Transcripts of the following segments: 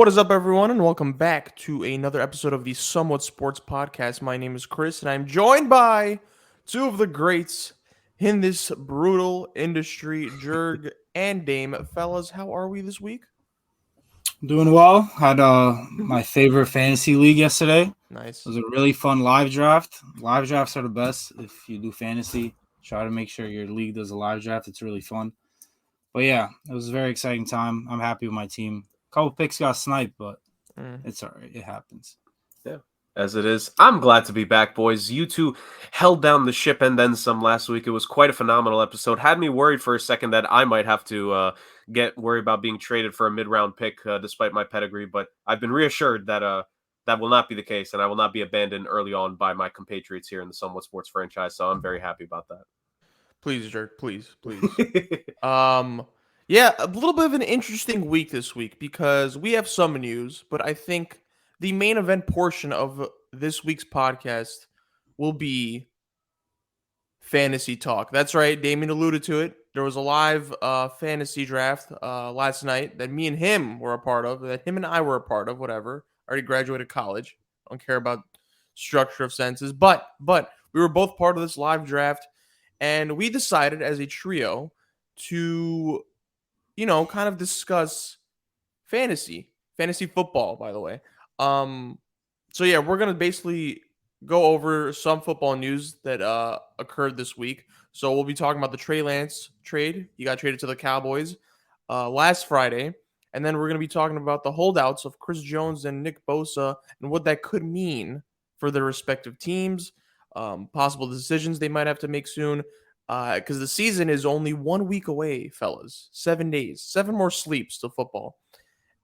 What is up, everyone, and welcome back to another episode of the Somewhat Sports Podcast. My name is Chris, and I'm joined by two of the greats in this brutal industry, Jurg and Dame. Fellas, how are we this week? Doing well. Had my favorite fantasy league yesterday. It Nice. was a really fun live draft. Live drafts are the best if you do fantasy. Try to make sure your league does a live draft. It's really fun. But yeah, it was a very exciting time. I'm happy with my team. A couple picks got sniped, but it's all right. It happens. Yeah, as it is. I'm glad to be back, boys. You two held down the ship and then some last week. It was quite a phenomenal episode. Had me worried for a second that I might have to get worried about being traded for a mid-round pick despite my pedigree, but I've been reassured that that will not be the case, and I will not be abandoned early on by my compatriots here in the Somewhat Sports franchise, so I'm very happy about that. Please, Jurg, please. Yeah, a little bit of an interesting week this week because we have some news, but I think the main event portion of this week's podcast will be fantasy talk. That's right. Damien alluded to it. There was a live fantasy draft last night that me and him were a part of, that him and I were a part of, whatever. I already graduated college. I don't care about structure of sentences, but we were both part of this live draft, and we decided as a trio to, kind of discuss fantasy football, by the way. So yeah, we're going to basically go over some football news that occurred this week. So we'll be talking about the Trey Lance trade. He got traded to the Cowboys last Friday. And then we're going to be talking about the holdouts of Chris Jones and Nick Bosa and what that could mean for their respective teams, possible decisions they might have to make soon, because the season is only 1 week away, fellas. 7 days, 7 more sleeps to football.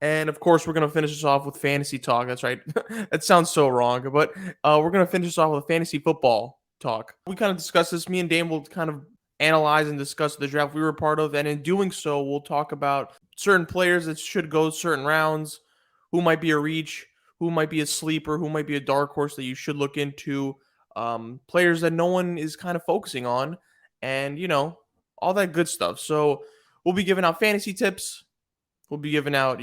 And, of course, we're going to finish this off with fantasy talk. That's right. That sounds so wrong. But we're going to finish this off with fantasy football talk. We kind of discussed this. Me and Dame will kind of analyze and discuss the draft we were part of. And in doing so, we'll talk about certain players that should go certain rounds, who might be a reach, who might be a sleeper, who might be a dark horse that you should look into, players that no one is kind of focusing on, and, all that good stuff. So we'll be giving out fantasy tips. We'll be giving out,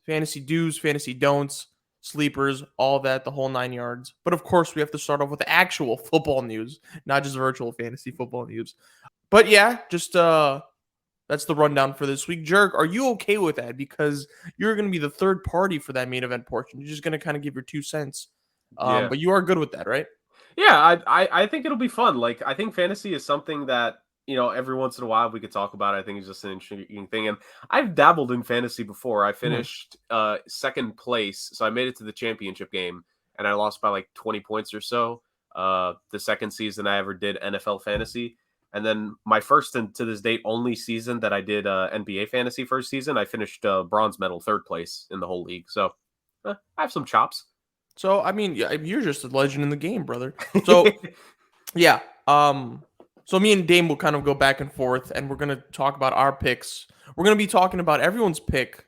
fantasy do's, fantasy don'ts, sleepers, all that, the whole 9 yards. But of course, we have to start off with the actual football news, not just virtual fantasy football news. But yeah, just that's the rundown for this week. Jurg, are you okay with that? Because you're going to be the third party for that main event portion. You're just going to kind of give your 2 cents. Yeah. But you are good with that, right? Yeah, I think it'll be fun. Like, I think fantasy is something that, every once in a while we could talk about. I think it's just an interesting thing. And I've dabbled in fantasy before. I finished second place. So I made it to the championship game and I lost by like 20 points or so. The second season I ever did NFL fantasy. And then my first and to this date only season that I did NBA fantasy first season, I finished bronze medal, third place in the whole league. So I have some chops. So, I mean, you're just a legend in the game, brother. So, yeah. So me and Dame will kind of go back and forth, and we're going to talk about our picks. We're going to be talking about everyone's pick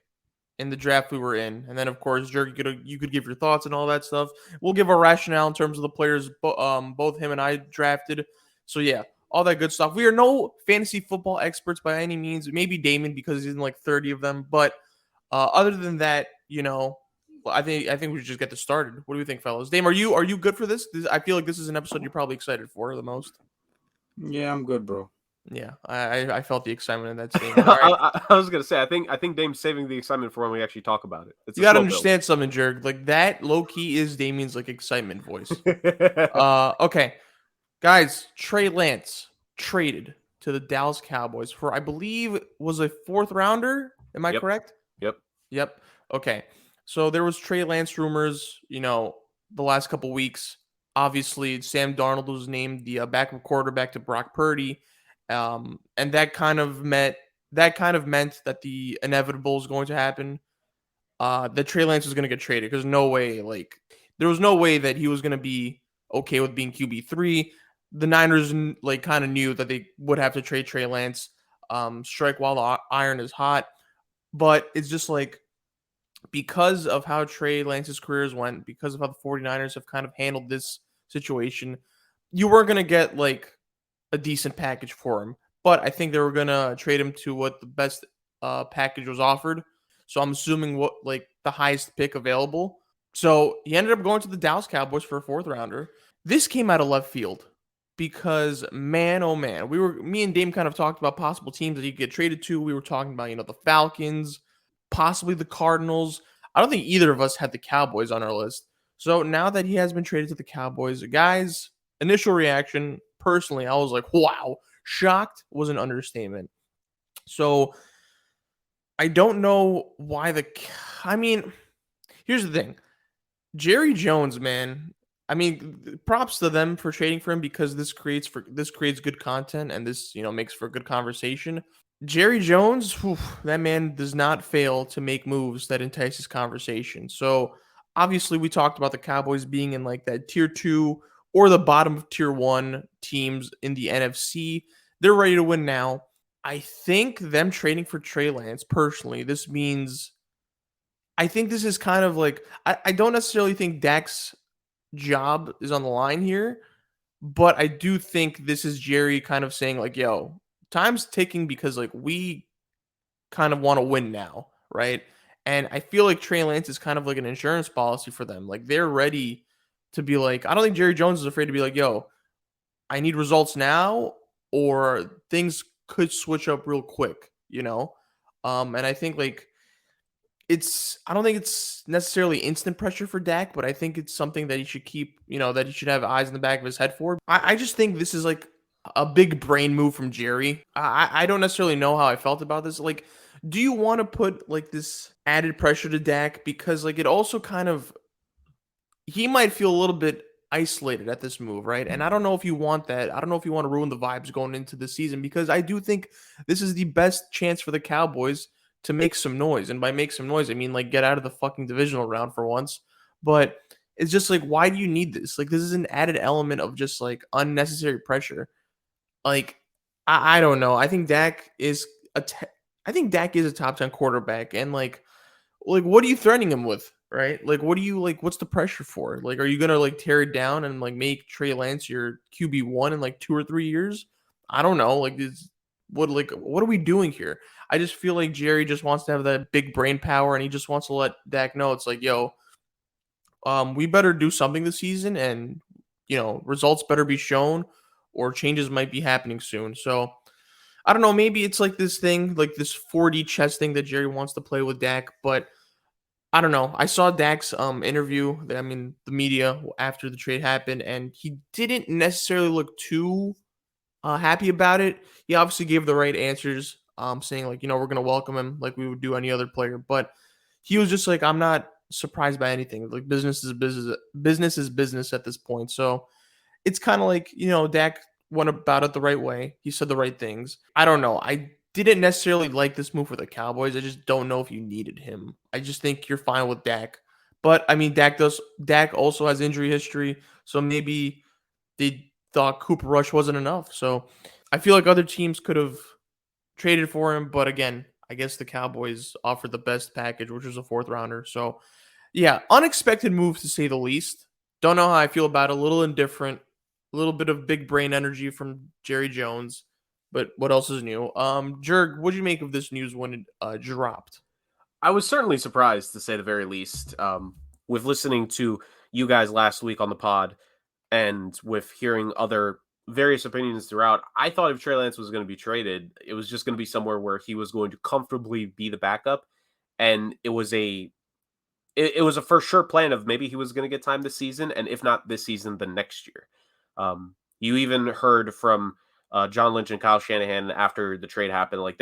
in the draft we were in. And then, of course, Jurg, you could give your thoughts and all that stuff. We'll give our rationale in terms of the players both him and I drafted. So, yeah, all that good stuff. We are no fantasy football experts by any means. Maybe Damon because he's in like 30 of them. But other than that, I think we should just get this started. What do you think, fellas? Dame, are you good for this? I feel like this is an episode you're probably excited for the most. Yeah, I'm good, bro. Yeah, I felt the excitement in that statement. Right. I was gonna say I think Dame's saving the excitement for when we actually talk about it. You gotta understand something, Jurg. Like that low key is Damien's like excitement voice. Okay, guys, Trey Lance traded to the Dallas Cowboys for I believe was a 4th rounder. Am I correct? Yep. Okay. So there was Trey Lance rumors, the last couple weeks. Obviously, Sam Darnold was named the backup quarterback to Brock Purdy, and that kind of meant that the inevitable is going to happen. That Trey Lance was going to get traded because there was no way that he was going to be okay with being QB3. The Niners kind of knew that they would have to trade Trey Lance, strike while the iron is hot, but it's just like, because of how Trey Lance's careers went, because of how the 49ers have kind of handled this situation, you weren't going to get like a decent package for him. But I think they were going to trade him to what the best package was offered. So I'm assuming the highest pick available. So he ended up going to the Dallas Cowboys for a 4th rounder. This came out of left field because man, oh man, me and Dame kind of talked about possible teams that he could get traded to. We were talking about, the Falcons, possibly the Cardinals. I don't think either of us had the Cowboys on our list. So now that he has been traded to the Cowboys, guys, initial reaction, personally, I was like, wow, shocked was an understatement. So I don't know why here's the thing. Jerry Jones, man. Props to them for trading for him because this creates good content and this, makes for good conversation. Jerry Jones, that man does not fail to make moves that entices conversation. So obviously we talked about the Cowboys being in like that tier 2 or the bottom of tier 1 teams in the NFC. They're ready to win now. I think them trading for Trey Lance, personally, I think this is kind of like, I don't necessarily think Dak's job is on the line here, but I do think this is Jerry kind of saying like, yo, time's ticking because like we kind of want to win now, right? And I feel like Trey Lance is kind of like an insurance policy for them. Like they're ready to be like, I don't think Jerry Jones is afraid to be like, yo, I need results now or things could switch up real quick, And I think like I don't think it's necessarily instant pressure for Dak, but I think it's something that he should keep, that he should have eyes in the back of his head for. I just think this is like a big brain move from Jerry. I don't necessarily know how I felt about this. Like, do you want to put like this added pressure to Dak? Because like it also kind of, he might feel a little bit isolated at this move, right? And I don't know if you want that. I don't know if you want to ruin the vibes going into the season because I do think this is the best chance for the Cowboys to make some noise. And by make some noise, I mean like get out of the fucking divisional round for once. But it's just like, why do you need this? Like this is an added element of just like unnecessary pressure. Like I don't know. I think Dak is a top 10 quarterback, and like what are you threatening him with, right? Like what's the pressure for? Like are you gonna like tear it down and like make Trey Lance your QB1 in like 2 or 3 years? I don't know. Like what are we doing here? I just feel like Jerry just wants to have that big brain power, and he just wants to let Dak know it's like, yo, we better do something this season, and results better be shown, or changes might be happening soon. So I don't know. Maybe it's like this thing, like this 4D chess thing that Jerry wants to play with Dak, but I don't know. I saw Dak's interview. The media after the trade happened, and he didn't necessarily look too happy about it. He obviously gave the right answers, saying like, we're going to welcome him like we would do any other player. But he was just like, I'm not surprised by anything. Like business is business at this point. So it's kind of like, Dak went about it the right way. He said the right things. I don't know. I didn't necessarily like this move for the Cowboys. I just don't know if you needed him. I just think you're fine with Dak. But Dak also has injury history. So maybe they thought Cooper Rush wasn't enough. So I feel like other teams could have traded for him. But again, I guess the Cowboys offered the best package, which was a 4th rounder. So yeah, unexpected move to say the least. Don't know how I feel about it. A little indifferent, a little bit of big brain energy from Jerry Jones. But what else is new? Jurg, what did you make of this news when it dropped? I was certainly surprised, to say the very least. With listening to you guys last week on the pod and with hearing other various opinions throughout, I thought if Trey Lance was going to be traded, it was just going to be somewhere where he was going to comfortably be the backup. And it was a for sure plan of maybe he was going to get time this season, and if not this season, the next year. You even heard from John Lynch and Kyle Shanahan after the trade happened. Like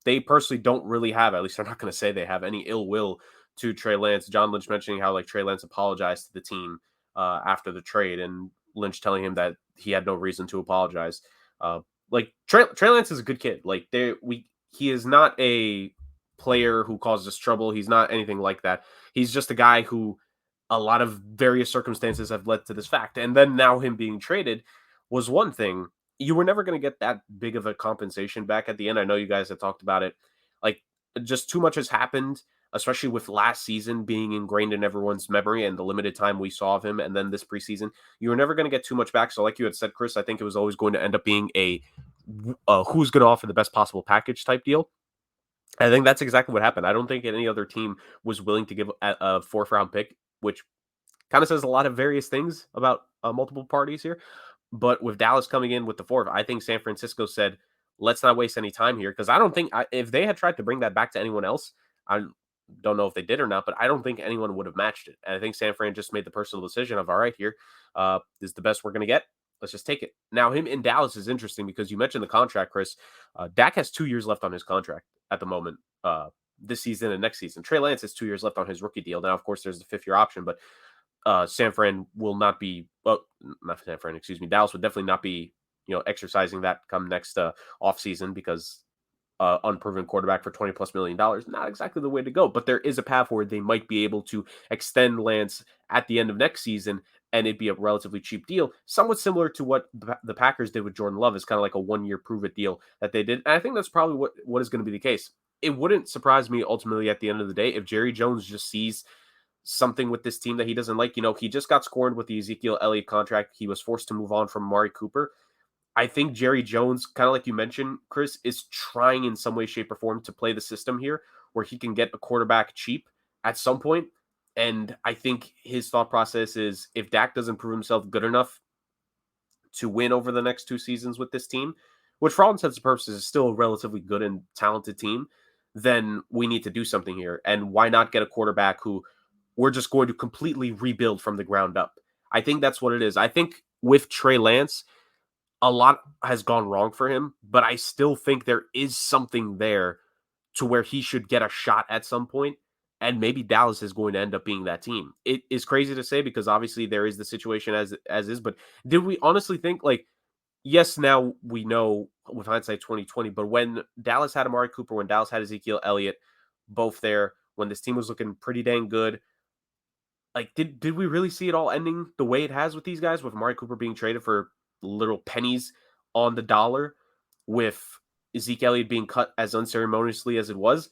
they personally don't really have, at least they're not going to say they have any ill will to Trey Lance. John Lynch mentioning how like Trey Lance apologized to the team after the trade, and Lynch telling him that he had no reason to apologize. Like Trey Lance is a good kid. Like he is not a player who causes us trouble. He's not anything like that. He's just a guy who a lot of various circumstances have led to this fact. And then now him being traded was one thing. You were never going to get that big of a compensation back at the end. I know you guys have talked about it. Like just too much has happened, especially with last season being ingrained in everyone's memory and the limited time we saw of him. And then this preseason, you were never going to get too much back. So like you had said, Chris, I think it was always going to end up being a who's going to offer the best possible package type deal. I think that's exactly what happened. I don't think any other team was willing to give a fourth-round pick, which kind of says a lot of various things about multiple parties here. But with Dallas coming in with the fourth, I think San Francisco said, let's not waste any time here. Because I don't think if they had tried to bring that back to anyone else, I don't know if they did or not, but I don't think anyone would have matched it. And I think San Fran just made the personal decision of, all right, here this is the best we're going to get. Let's just take it. Now, him in Dallas is interesting because you mentioned the contract, Chris. Dak has 2 years left on his contract at the moment, this season and next season. Trey Lance has 2 years left on his rookie deal. Now, of course, there's the 5th-year option, but San Fran will not be, not San Fran, excuse me. Dallas would definitely not be, exercising that come next offseason because unproven quarterback for $20+ million, not exactly the way to go. But there is a path where they might be able to extend Lance at the end of next season, and it'd be a relatively cheap deal, somewhat similar to what the Packers did with Jordan Love. Is kind of like a 1-year prove-it deal that they did. And I think that's probably what is going to be the case. It wouldn't surprise me ultimately at the end of the day if Jerry Jones just sees something with this team that he doesn't like. He just got scorned with the Ezekiel Elliott contract. He was forced to move on from Amari Cooper. I think Jerry Jones, kind of like you mentioned, Chris, is trying in some way, shape, or form to play the system here where he can get a quarterback cheap at some point. And I think his thought process is if Dak doesn't prove himself good enough to win over the next 2 seasons with this team, which for all intents and purposes is still a relatively good and talented team, then we need to do something here. And why not get a quarterback who we're just going to completely rebuild from the ground up? I think that's what it is. I think with Trey Lance, a lot has gone wrong for him, but I still think there is something there to where he should get a shot at some point, and maybe Dallas is going to end up being that team. It is crazy to say because obviously there is the situation as is, but did we honestly think, like, yes, now we know with hindsight 2020, but when Dallas had Amari Cooper, when Dallas had Ezekiel Elliott, both there, when this team was looking pretty dang good, like, did we really see it all ending the way it has with these guys, with Amari Cooper being traded for literal pennies on the dollar, with Zeke Elliott being cut as unceremoniously as it was?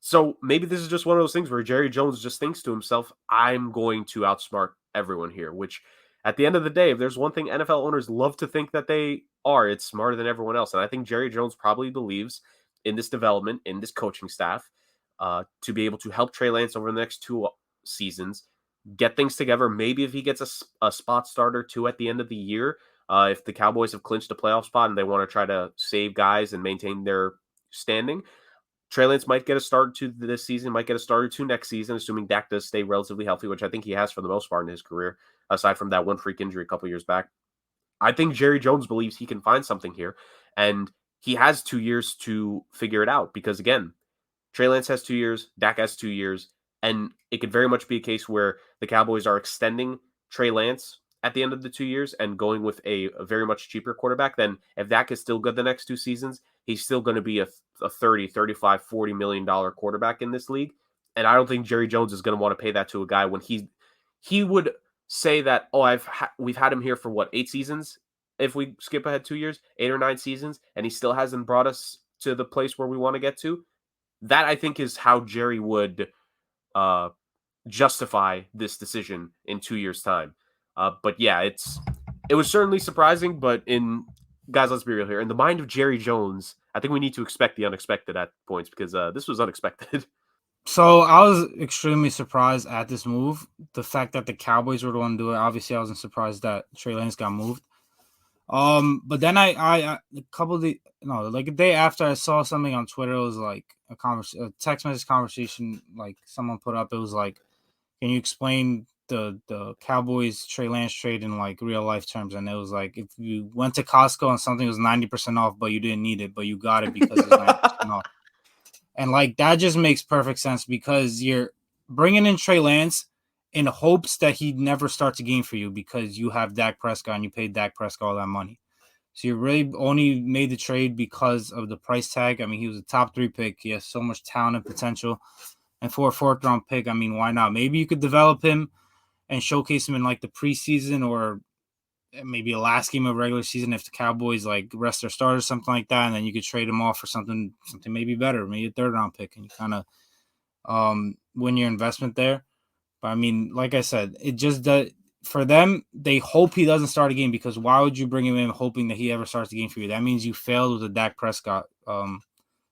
So maybe this is just one of those things where Jerry Jones just thinks to himself, I'm going to outsmart everyone here, which at the end of the day, if there's one thing NFL owners love to think that they are, it's smarter than everyone else. And I think Jerry Jones probably believes in this development, in this coaching staff, to be able to help Trey Lance over the next 2 seasons, get things together. Maybe if he gets a spot starter too at the end of the year, if the Cowboys have clinched a playoff spot and they want to try to save guys and maintain their standing, Trey Lance might get a start to this season, might get a starter to next season, assuming Dak does stay relatively healthy, which I think he has for the most part in his career, aside from that one freak injury a couple years back. I think Jerry Jones believes he can find something here, and he has 2 years to figure it out because, again, Trey Lance has 2 years, Dak has 2 years, and it could very much be a case where the Cowboys are extending Trey Lance at the end of the 2 years and going with a very much cheaper quarterback. Then if Dak is still good the next 2 seasons, he's still going to be a 30, 35, $40 million quarterback in this league. And I don't think Jerry Jones is going to want to pay that to a guy when he would say that, we've had him here for 8 seasons? If we skip ahead 2 years, 8 or 9 seasons, and he still hasn't brought us to the place where we want to get to. That, I think, is how Jerry would justify this decision in 2 years' time. But yeah, it was certainly surprising, but guys, let's be real here. In the mind of Jerry Jones, I think we need to expect the unexpected at points because this was unexpected. So I was extremely surprised at this move. The fact that the Cowboys were the one to do it. Obviously, I wasn't surprised that Trey Lance got moved. But then a day after, I saw something on Twitter. It was like a text message conversation, like someone put up. It was like, can you explain the Cowboys Trey Lance trade in like real life terms? And it was like, if you went to Costco and something was 90% off, but you didn't need it, but you got it because it's 90% off. And like, that just makes perfect sense because you're bringing in Trey Lance in hopes that he never starts a game for you because you have Dak Prescott and you paid Dak Prescott all that money. So you really only made the trade because of the price tag. I mean, he was a top 3 pick. He has so much talent and potential. And for a 4th round pick, I mean, why not? Maybe you could develop him and showcase him in like the preseason or maybe a last game of regular season if the Cowboys like rest their starters, something like that. And then you could trade him off for something maybe better, maybe a 3rd round pick, and you kind of win your investment there. But I mean, like I said, it just does for them. They hope he doesn't start a game because why would you bring him in hoping that he ever starts the game for you? That means you failed with the Dak Prescott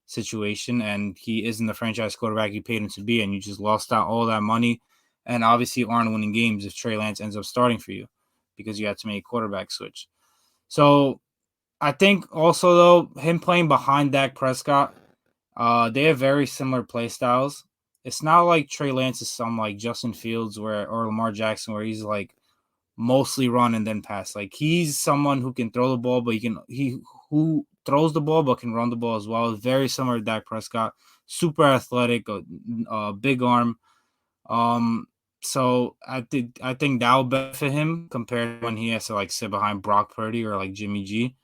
situation, and he isn't the franchise quarterback you paid him to be, and you just lost out all that money, and obviously you aren't winning games if Trey Lance ends up starting for you because you had to make a quarterback switch. So I think also, though, him playing behind Dak Prescott, they have very similar play styles. It's not like Trey Lance is some like Justin Fields or Lamar Jackson where he's like mostly run and then pass. Like he's someone who can throw the ball, but who throws the ball but can run the ball as well. Very similar to Dak Prescott, super athletic, big arm. So I think that will benefit him compared to when he has to like sit behind Brock Purdy or like Jimmy G.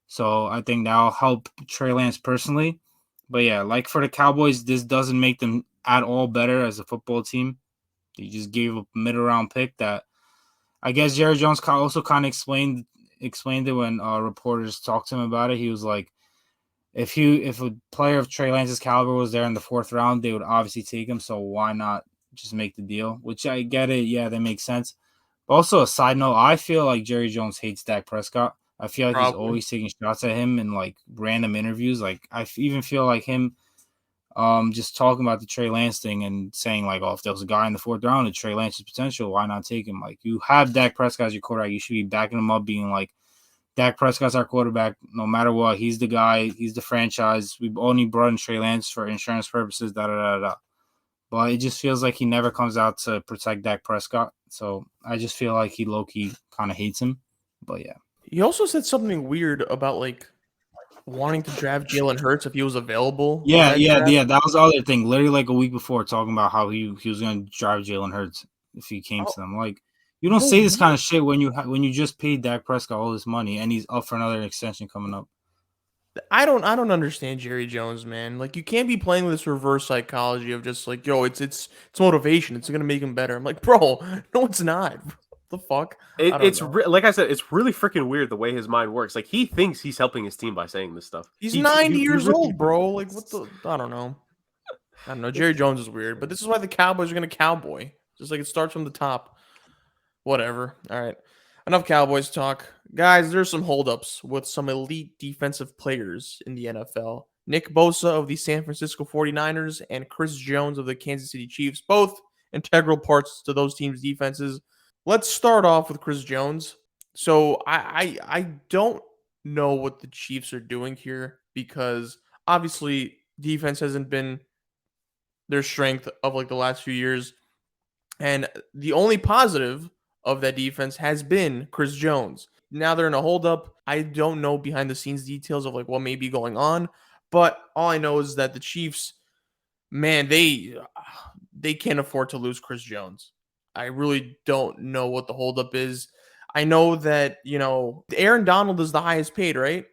So I think that'll help Trey Lance personally. But yeah, like for the Cowboys, this doesn't make them at all better as a football team. They just gave a mid-round pick that I guess Jerry Jones also kind of explained it when reporters talked to him about it. He was like, if a player of Trey Lance's caliber was there in the 4th round, they would obviously take him. So why not just make the deal? Which I get it. Yeah, that makes sense. But also a side note, I feel like Jerry Jones hates Dak Prescott. I feel like he's always taking shots at him in like random interviews. Like I even feel like him just talking about the Trey Lance thing and saying like, oh, if there was a guy in the 4th round with Trey Lance's potential, why not take him? Like you have Dak Prescott as your quarterback. You should be backing him up, being like, Dak Prescott's our quarterback. No matter what, he's the guy. He's the franchise. We've only brought in Trey Lance for insurance purposes, da-da-da-da. But it just feels like he never comes out to protect Dak Prescott. So I just feel like he low-key kind of hates him. But yeah. He also said something weird about like wanting to draft Jalen Hurts if he was available. Yeah. That was the other thing. Literally like a week before, talking about how he was going to drive Jalen Hurts if he came to them. Like, you don't say this kind of shit when you just paid Dak Prescott all this money and he's up for another extension coming up. I don't understand Jerry Jones, man. Like you can't be playing with this reverse psychology of just like, yo, it's motivation. It's gonna make him better. I'm like, bro, no, it's not. What the fuck? Like I said, it's really freaking weird the way his mind works. Like he thinks he's helping his team by saying this stuff. He's 90 years old, bro. Like what the? I don't know. Jerry Jones is weird, but this is why the Cowboys are gonna cowboy. Just like it starts from the top. Whatever. All right. Enough Cowboys talk. Guys, there's some holdups with some elite defensive players in the NFL. Nick Bosa of the San Francisco 49ers and Chris Jones of the Kansas City Chiefs, both integral parts to those teams' defenses. Let's start off with Chris Jones. So I don't know what the Chiefs are doing here because obviously defense hasn't been their strength of like the last few years. And the only positive of that defense has been Chris Jones. Now they're in a holdup. I don't know behind the scenes details of like what may be going on, but all I know is that the Chiefs, man, they can't afford to lose Chris Jones. I really don't know what the holdup is. I know that, Aaron Donald is the highest paid, right?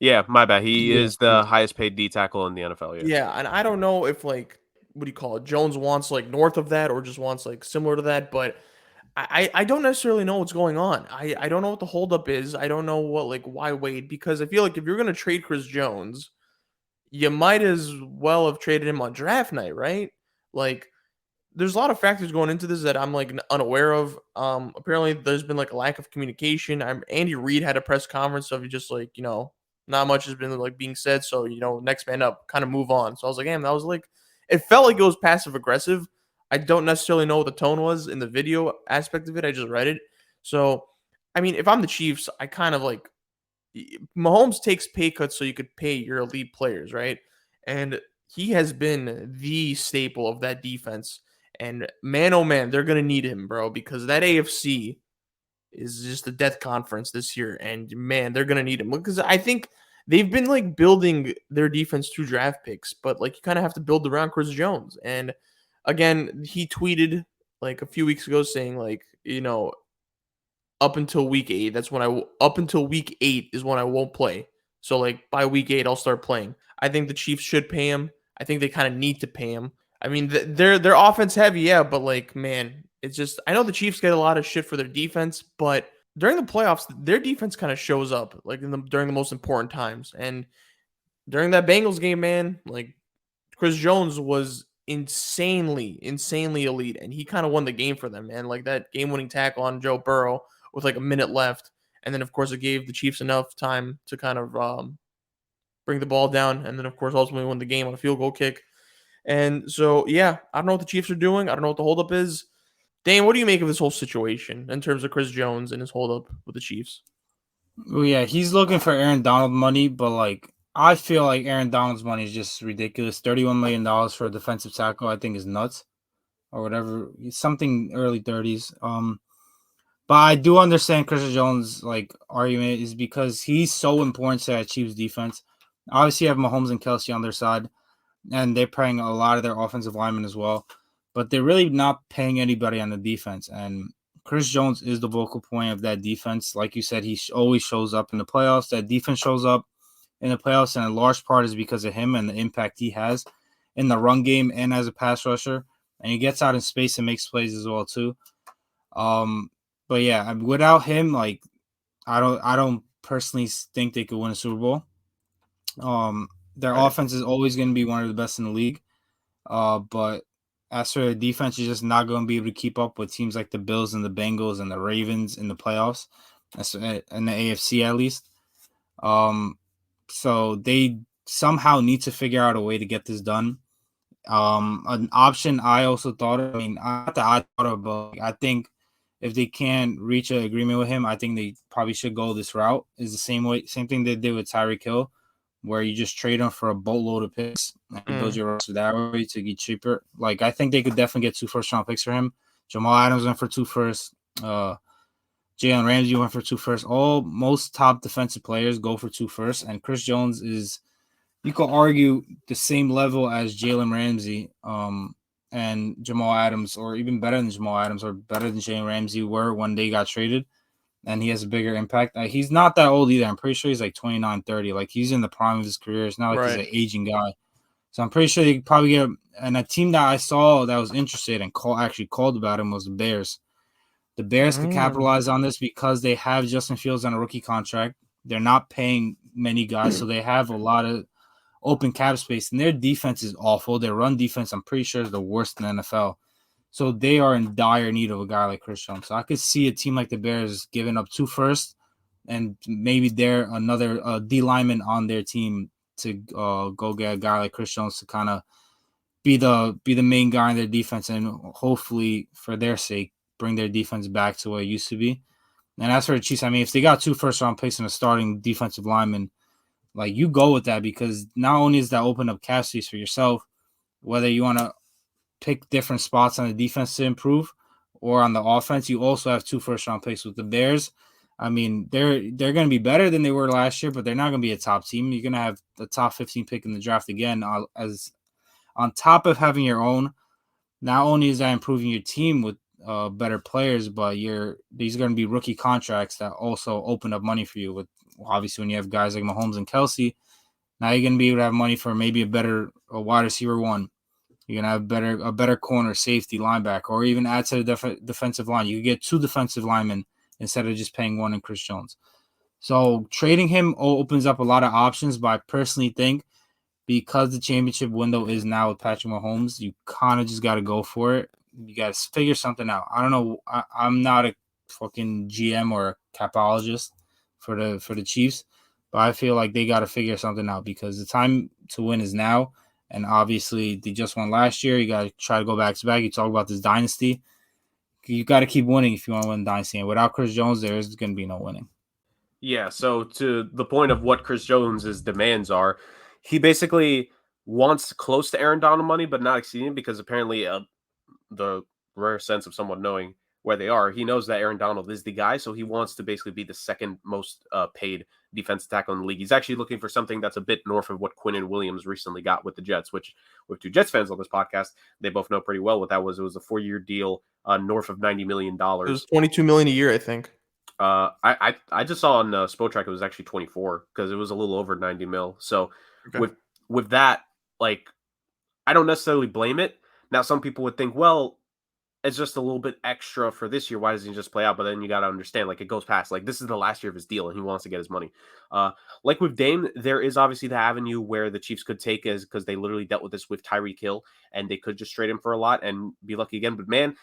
Yeah, my bad. He is the highest paid D tackle in the NFL. Yeah, and I don't know if like, what do you call it? Jones wants like north of that or just wants like similar to that, but I don't necessarily know what's going on. I don't know what the holdup is. I don't know why wait, because I feel like if you're going to trade Chris Jones, you might as well have traded him on draft night, right? Like, there's a lot of factors going into this that I'm like unaware of. Apparently there's been like a lack of communication. Andy Reid had a press conference of just like, not much has been like being said. So, next man up, kind of move on. So I was like, damn, that was like, it felt like it was passive aggressive. I don't necessarily know what the tone was in the video aspect of it. I just read it. So, I mean, if I'm the Chiefs, I kind of like Mahomes takes pay cuts so you could pay your elite players, right? And he has been the staple of that defense. And man, oh man, they're going to need him, bro, because that AFC is just a death conference this year. And man, they're going to need him because I think they've been like building their defense through draft picks, but like you kind of have to build around Chris Jones. And again, he tweeted like a few weeks ago saying like, up until week 8, up until week 8 is when I won't play. So like by week 8, I'll start playing. I think the Chiefs should pay him. I think they kind of need to pay him. I mean, they're offense heavy, yeah, but like, man, it's just, I know the Chiefs get a lot of shit for their defense, but during the playoffs, their defense kind of shows up like during the most important times. And during that Bengals game, man, like Chris Jones was insanely elite, and he kind of won the game for them, man. Like that game-winning tackle on Joe Burrow with like a minute left, and then of course it gave the Chiefs enough time to kind of bring the ball down, and then of course ultimately win the game on a field goal kick. And so yeah, I don't know what the Chiefs are doing. I don't know what the holdup is. Dane, what do you make of this whole situation in terms of Chris Jones and his holdup with the Chiefs? Well, yeah, he's looking for Aaron Donald money, but like I feel like Aaron Donald's money is just ridiculous. $31 million for a defensive tackle, I think, is nuts, or whatever. Something early 30s. But I do understand Chris Jones' like argument is because he's so important to that Chiefs defense. Obviously, you have Mahomes and Kelsey on their side, and they're paying a lot of their offensive linemen as well. But they're really not paying anybody on the defense. And Chris Jones is the vocal point of that defense. Like you said, he always shows up in the playoffs. That defense shows up in the playoffs, and a large part is because of him and the impact he has in the run game and as a pass rusher. And he gets out in space and makes plays as well too. But yeah, without him, like I don't personally think they could win a Super Bowl. Their offense is always going to be one of the best in the league. But as for the defense, you're just not going to be able to keep up with teams like the Bills and the Bengals and the Ravens in the playoffs, in the AFC at least. So they somehow need to figure out a way to get this done. An option I also thought of, not that I thought of, but I think if they can't reach an agreement with him, I think they probably should go this route. Is the same thing they did with Tyreek Hill, where you just trade him for a boatload of picks and build your roster that way to get cheaper. Like, I think they could definitely get 2 first-round picks for him. Jamal Adams went for 2 firsts. Jalen Ramsey went for 2 firsts. Most top defensive players go for 2 firsts, and Chris Jones is, you could argue, the same level as Jalen Ramsey and Jamal Adams, or even better than Jamal Adams, or better than Jalen Ramsey were when they got traded. And he has a bigger impact. He's not that old either. I'm pretty sure he's like 29, 30. Like, he's in the prime of his career. It's not like he's an aging guy. So I'm pretty sure they could probably get him. And a team that I saw that was interested and actually called about him was the Bears. The Bears could capitalize on this because they have Justin Fields on a rookie contract. They're not paying many guys, so they have a lot of open cap space. And their defense is awful. Their run defense, I'm pretty sure, is the worst in the NFL. So they are in dire need of a guy like Chris Jones. So I could see a team like the Bears giving up 2 firsts and maybe they're another D lineman on their team to go get a guy like Chris Jones to kind of be the main guy in their defense and hopefully, for their sake, bring their defense back to what it used to be. And as for the Chiefs, if they got 2 first-round picks and a starting defensive lineman, like, you go with that, because not only is that open up cap space for yourself, whether you want to pick different spots on the defense to improve or on the offense, you also have 2 first-round picks. With the Bears, they're going to be better than they were last year, but they're not going to be a top team. You're going to have the top 15 pick in the draft again, as on top of having your own. Not only is that improving your team with better players, but these are going to be rookie contracts that also open up money for you. With obviously, when you have guys like Mahomes and Kelsey, now you're going to be able to have money for maybe a wide receiver 1. You're going to have a better corner, safety, linebacker, or even add to the defensive line. You could get 2 defensive linemen instead of just paying 1 in Chris Jones. So trading him opens up a lot of options, but I personally think because the championship window is now with Patrick Mahomes, you kind of just got to go for it. You got to figure something out. I don't know. I'm not a fucking GM or a capologist for the Chiefs, but I feel like they got to figure something out, because the time to win is now. And obviously, they just won last year. You got to try to go back to back. You talk about this dynasty. You got to keep winning if you want to win the dynasty. And without Chris Jones, there is going to be no winning. Yeah, so to the point of what Chris Jones's demands are, he basically wants close to Aaron Donald money, but not exceeding, because apparently the rare sense of someone knowing where they are, he knows that Aaron Donald is the guy, so he wants to basically be the second most paid defensive tackle in the league. He's actually looking for something that's a bit north of what Quinnen Williams recently got with the Jets, which, with 2 Jets fans on this podcast, they both know pretty well what that was. It was a 4-year deal north of $90 million. It was $22 million a year, I think. I just saw on Spotrac it was actually 24, because it was a little over 90 mil. So with that, like, I don't necessarily blame it. Now, some people would think, well, it's just a little bit extra for this year. Why doesn't he just play out? But then you got to understand, like, it goes past. Like, this is the last year of his deal, and he wants to get his money. Like with Dame, there is obviously the avenue where the Chiefs could take, is because they literally dealt with this with Tyreek Hill, and they could just trade him for a lot and be lucky again. But man,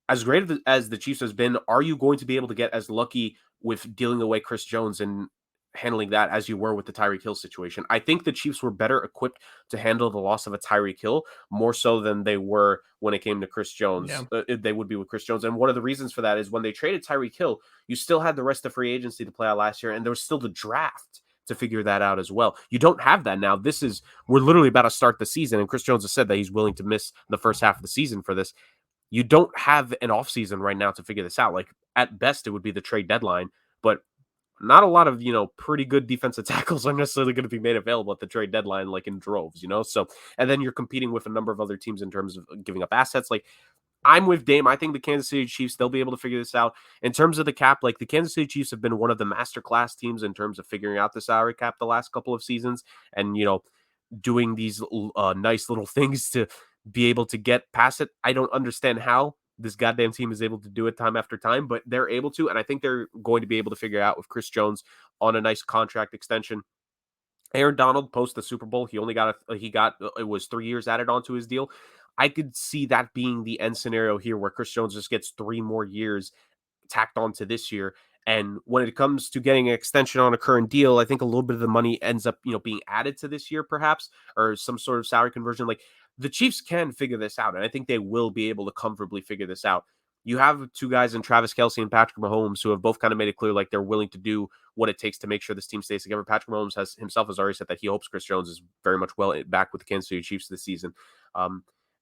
as great as the Chiefs has been, are you going to be able to get as lucky with dealing away Chris Jones? And handling that as you were with the Tyreek Hill situation. I think the Chiefs were better equipped to handle the loss of a Tyreek Hill more so than they were when it came to Chris Jones. Yeah. They would be with Chris Jones. And one of the reasons for that is when they traded Tyreek Hill, you still had the rest of free agency to play out last year, and there was still the draft to figure that out as well. You don't have that now. We're literally about to start the season, and Chris Jones has said that he's willing to miss the first half of the season for this. You don't have an offseason right now to figure this out. Like, at best, it would be the trade deadline, but not a lot of, pretty good defensive tackles are necessarily going to be made available at the trade deadline, like in droves, So, and then you're competing with a number of other teams in terms of giving up assets. Like, I'm with Dame. I think the Kansas City Chiefs, they'll be able to figure this out. In terms of the cap, like the Kansas City Chiefs have been one of the masterclass teams in terms of figuring out the salary cap the last couple of seasons and, doing these nice little things to be able to get past it. I don't understand how this goddamn team is able to do it time after time, but they're able to, and I think they're going to be able to figure out with Chris Jones on a nice contract extension. Aaron Donald post the Super Bowl, it was 3 years added onto his deal. I could see that being the end scenario here where Chris Jones just gets 3 more years tacked onto this year. And when it comes to getting an extension on a current deal, I think a little bit of the money ends up, being added to this year perhaps, or some sort of salary conversion. Like, the Chiefs can figure this out, and I think they will be able to comfortably figure this out. You have 2 guys in Travis Kelce and Patrick Mahomes who have both kind of made it clear like they're willing to do what it takes to make sure this team stays together. Patrick Mahomes has already said that he hopes Chris Jones is very much back with the Kansas City Chiefs this season.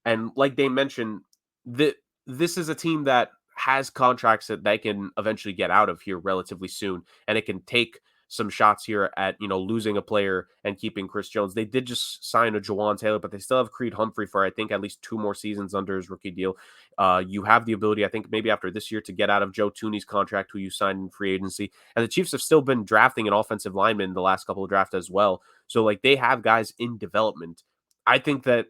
And like they mentioned, this is a team that has contracts that they can eventually get out of here relatively soon, and it can take some shots here at, losing a player and keeping Chris Jones. They did just sign a Jawan Taylor, but they still have Creed Humphrey for, I think, at least 2 more seasons under his rookie deal. You have the ability, I think, maybe after this year to get out of Joe Tooney's contract, who you signed in free agency. And the Chiefs have still been drafting an offensive lineman the last couple of drafts as well. So, like, they have guys in development. I think that,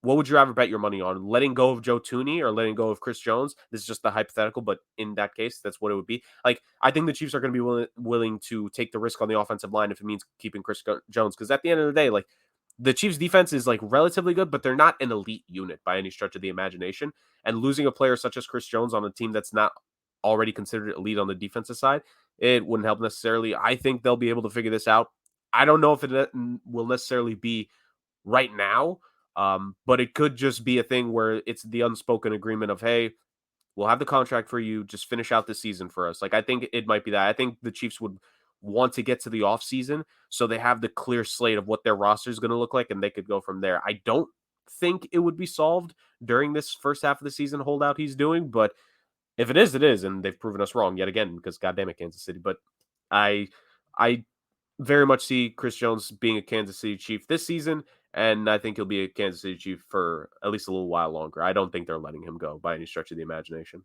what would you rather bet your money on? Letting go of Joe Tooney or letting go of Chris Jones? This is just the hypothetical, but in that case, that's what it would be. Like, I think the Chiefs are going to be willing to take the risk on the offensive line if it means keeping Chris Jones. Because at the end of the day, like, the Chiefs defense is like relatively good, but they're not an elite unit by any stretch of the imagination. And losing a player such as Chris Jones on a team that's not already considered elite on the defensive side, it wouldn't help necessarily. I think they'll be able to figure this out. I don't know if it will necessarily be right now. But it could just be a thing where it's the unspoken agreement of, hey, we'll have the contract for you. Just finish out the season for us. Like, I think it might be that. I think the Chiefs would want to get to the offseason so they have the clear slate of what their roster is going to look like, and they could go from there. I don't think it would be solved during this first half of the season holdout he's doing, but if it is, it is, and they've proven us wrong yet again because goddamn it, Kansas City. But I very much see Chris Jones being a Kansas City Chief this season, and I think he'll be a Kansas City Chief for at least a little while longer. I don't think they're letting him go by any stretch of the imagination.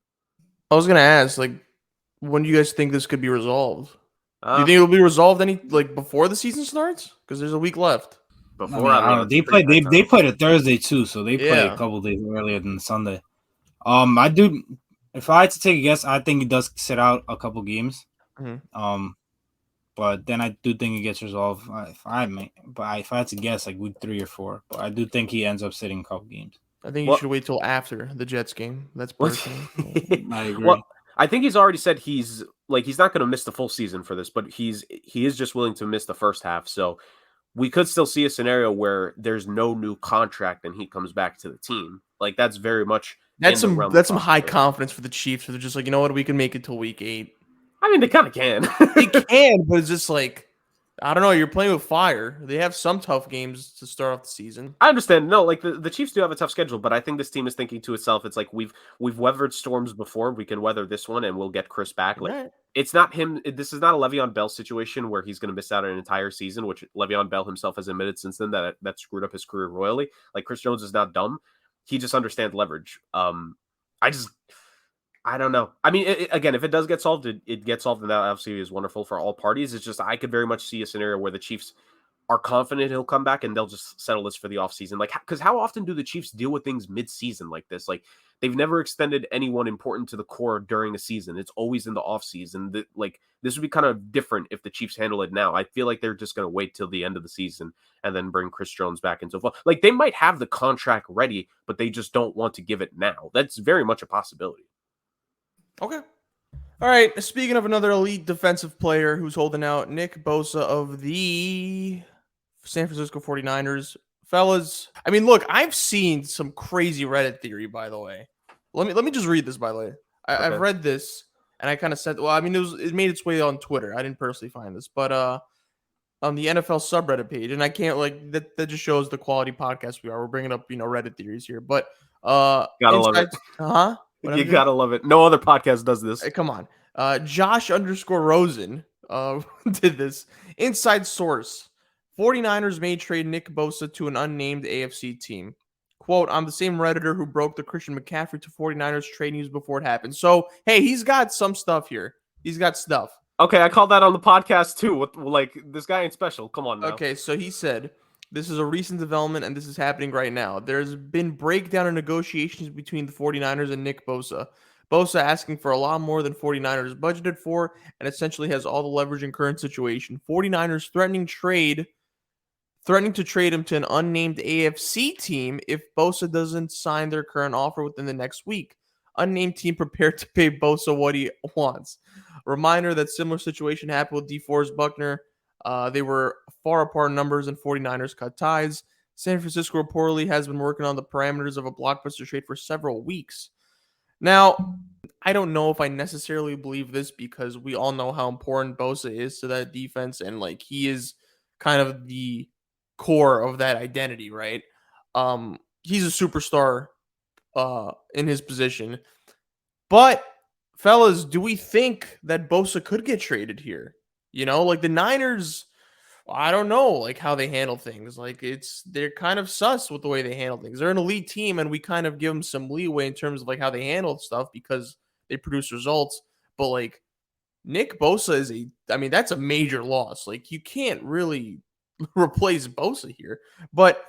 I was going to ask, like, when do you guys think this could be resolved? Do you think it'll be resolved before the season starts? Because there's a week left. They played a Thursday too, so they play a couple days earlier than Sunday. If I had to take a guess, I think he does sit out a couple games. Mm-hmm. But then I do think it gets resolved. If I had to guess, like week 3 or 4, but I do think he ends up sitting a couple games. I think you should wait till after the Jets game. That's personal. I agree. Well, I think he's already said he's not going to miss the full season for this, but he is just willing to miss the first half. So we could still see a scenario where there's no new contract and he comes back to the team. Like, that's very much that's some high confidence for the Chiefs. They're just like, you know what, we can make it till week 8. I mean, they kind of can. They can, but it's just like, I don't know. You're playing with fire. They have some tough games to start off the season. I understand. No, like the Chiefs do have a tough schedule, but I think this team is thinking to itself, it's like we've weathered storms before. We can weather this one, and we'll get Chris back. Like, it's not him. This is not a Le'Veon Bell situation where he's going to miss out on an entire season, which Le'Veon Bell himself has admitted since then that screwed up his career royally. Like, Chris Jones is not dumb. He just understands leverage. I don't know. I mean, again, if it does get solved, it gets solved, and that obviously is wonderful for all parties. It's just I could very much see a scenario where the Chiefs are confident he'll come back, and they'll just settle this for the offseason. Like, because how often do the Chiefs deal with things mid-season like this? Like, they've never extended anyone important to the core during the season. It's always in the offseason. This would be kind of different if the Chiefs handle it now. I feel like they're just going to wait till the end of the season and then bring Chris Jones back into football. Like, they might have the contract ready, but they just don't want to give it now. That's very much a possibility. Okay. All right, speaking of another elite defensive player who's holding out, Nick Bosa of the San Francisco 49ers. Fellas, I mean, look, I've seen some crazy Reddit theory, by the way. Let me just read this, by the way. I've Okay. read this, and I kind of said, well, I mean, it made its way on Twitter. I didn't personally find this, but on the NFL subreddit page, and I can't that just shows the quality podcast we are. We're bringing up Reddit theories here, but Gotta love it. huh? You gotta love it. No other podcast does this. Come on. Josh_Rosen did this. Inside source. 49ers may trade Nick Bosa to an unnamed AFC team. Quote, I'm the same Redditor who broke the Christian McCaffrey to 49ers trade news before it happened. So, hey, he's got some stuff here. He's got stuff. Okay, I called that on the podcast too. Like, this guy ain't special. Come on now. Okay, so he said, this is a recent development and this is happening right now. There's been breakdown in negotiations between the 49ers and Nick Bosa. Bosa asking for a lot more than 49ers budgeted for and essentially has all the leverage in current situation. 49ers threatening to trade him to an unnamed AFC team if Bosa doesn't sign their current offer within the next week. Unnamed team prepared to pay Bosa what he wants. Reminder that similar situation happened with DeForest Buckner. They were far apart in numbers and 49ers cut ties. San Francisco reportedly has been working on the parameters of a blockbuster trade for several weeks. Now, I don't know if I necessarily believe this because we all know how important Bosa is to that defense, and like he is kind of the core of that identity, right? He's a superstar in his position. But fellas, do we think that Bosa could get traded here? Like the Niners, I don't know like how they handle things. Like they're kind of sus with the way they handle things. They're an elite team and we kind of give them some leeway in terms of like how they handle stuff because they produce results. But like Nick Bosa that's a major loss. Like you can't really replace Bosa here. But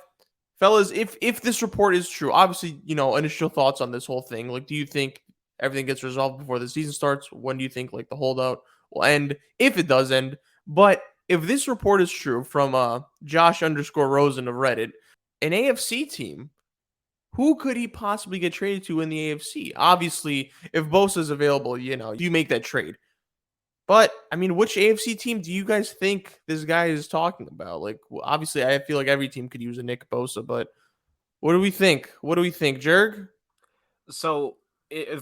fellas, if this report is true, obviously, initial thoughts on this whole thing. Like, do you think everything gets resolved before the season starts? When do you think like the holdout will end? If it does end. But if this report is true from Josh_Rosen of Reddit, an AFC team, who could he possibly get traded to in the AFC? Obviously, if Bosa is available, you make that trade. But, I mean, which AFC team do you guys think this guy is talking about? Like, obviously, I feel like every team could use a Nick Bosa, but what do we think? Jurg? So,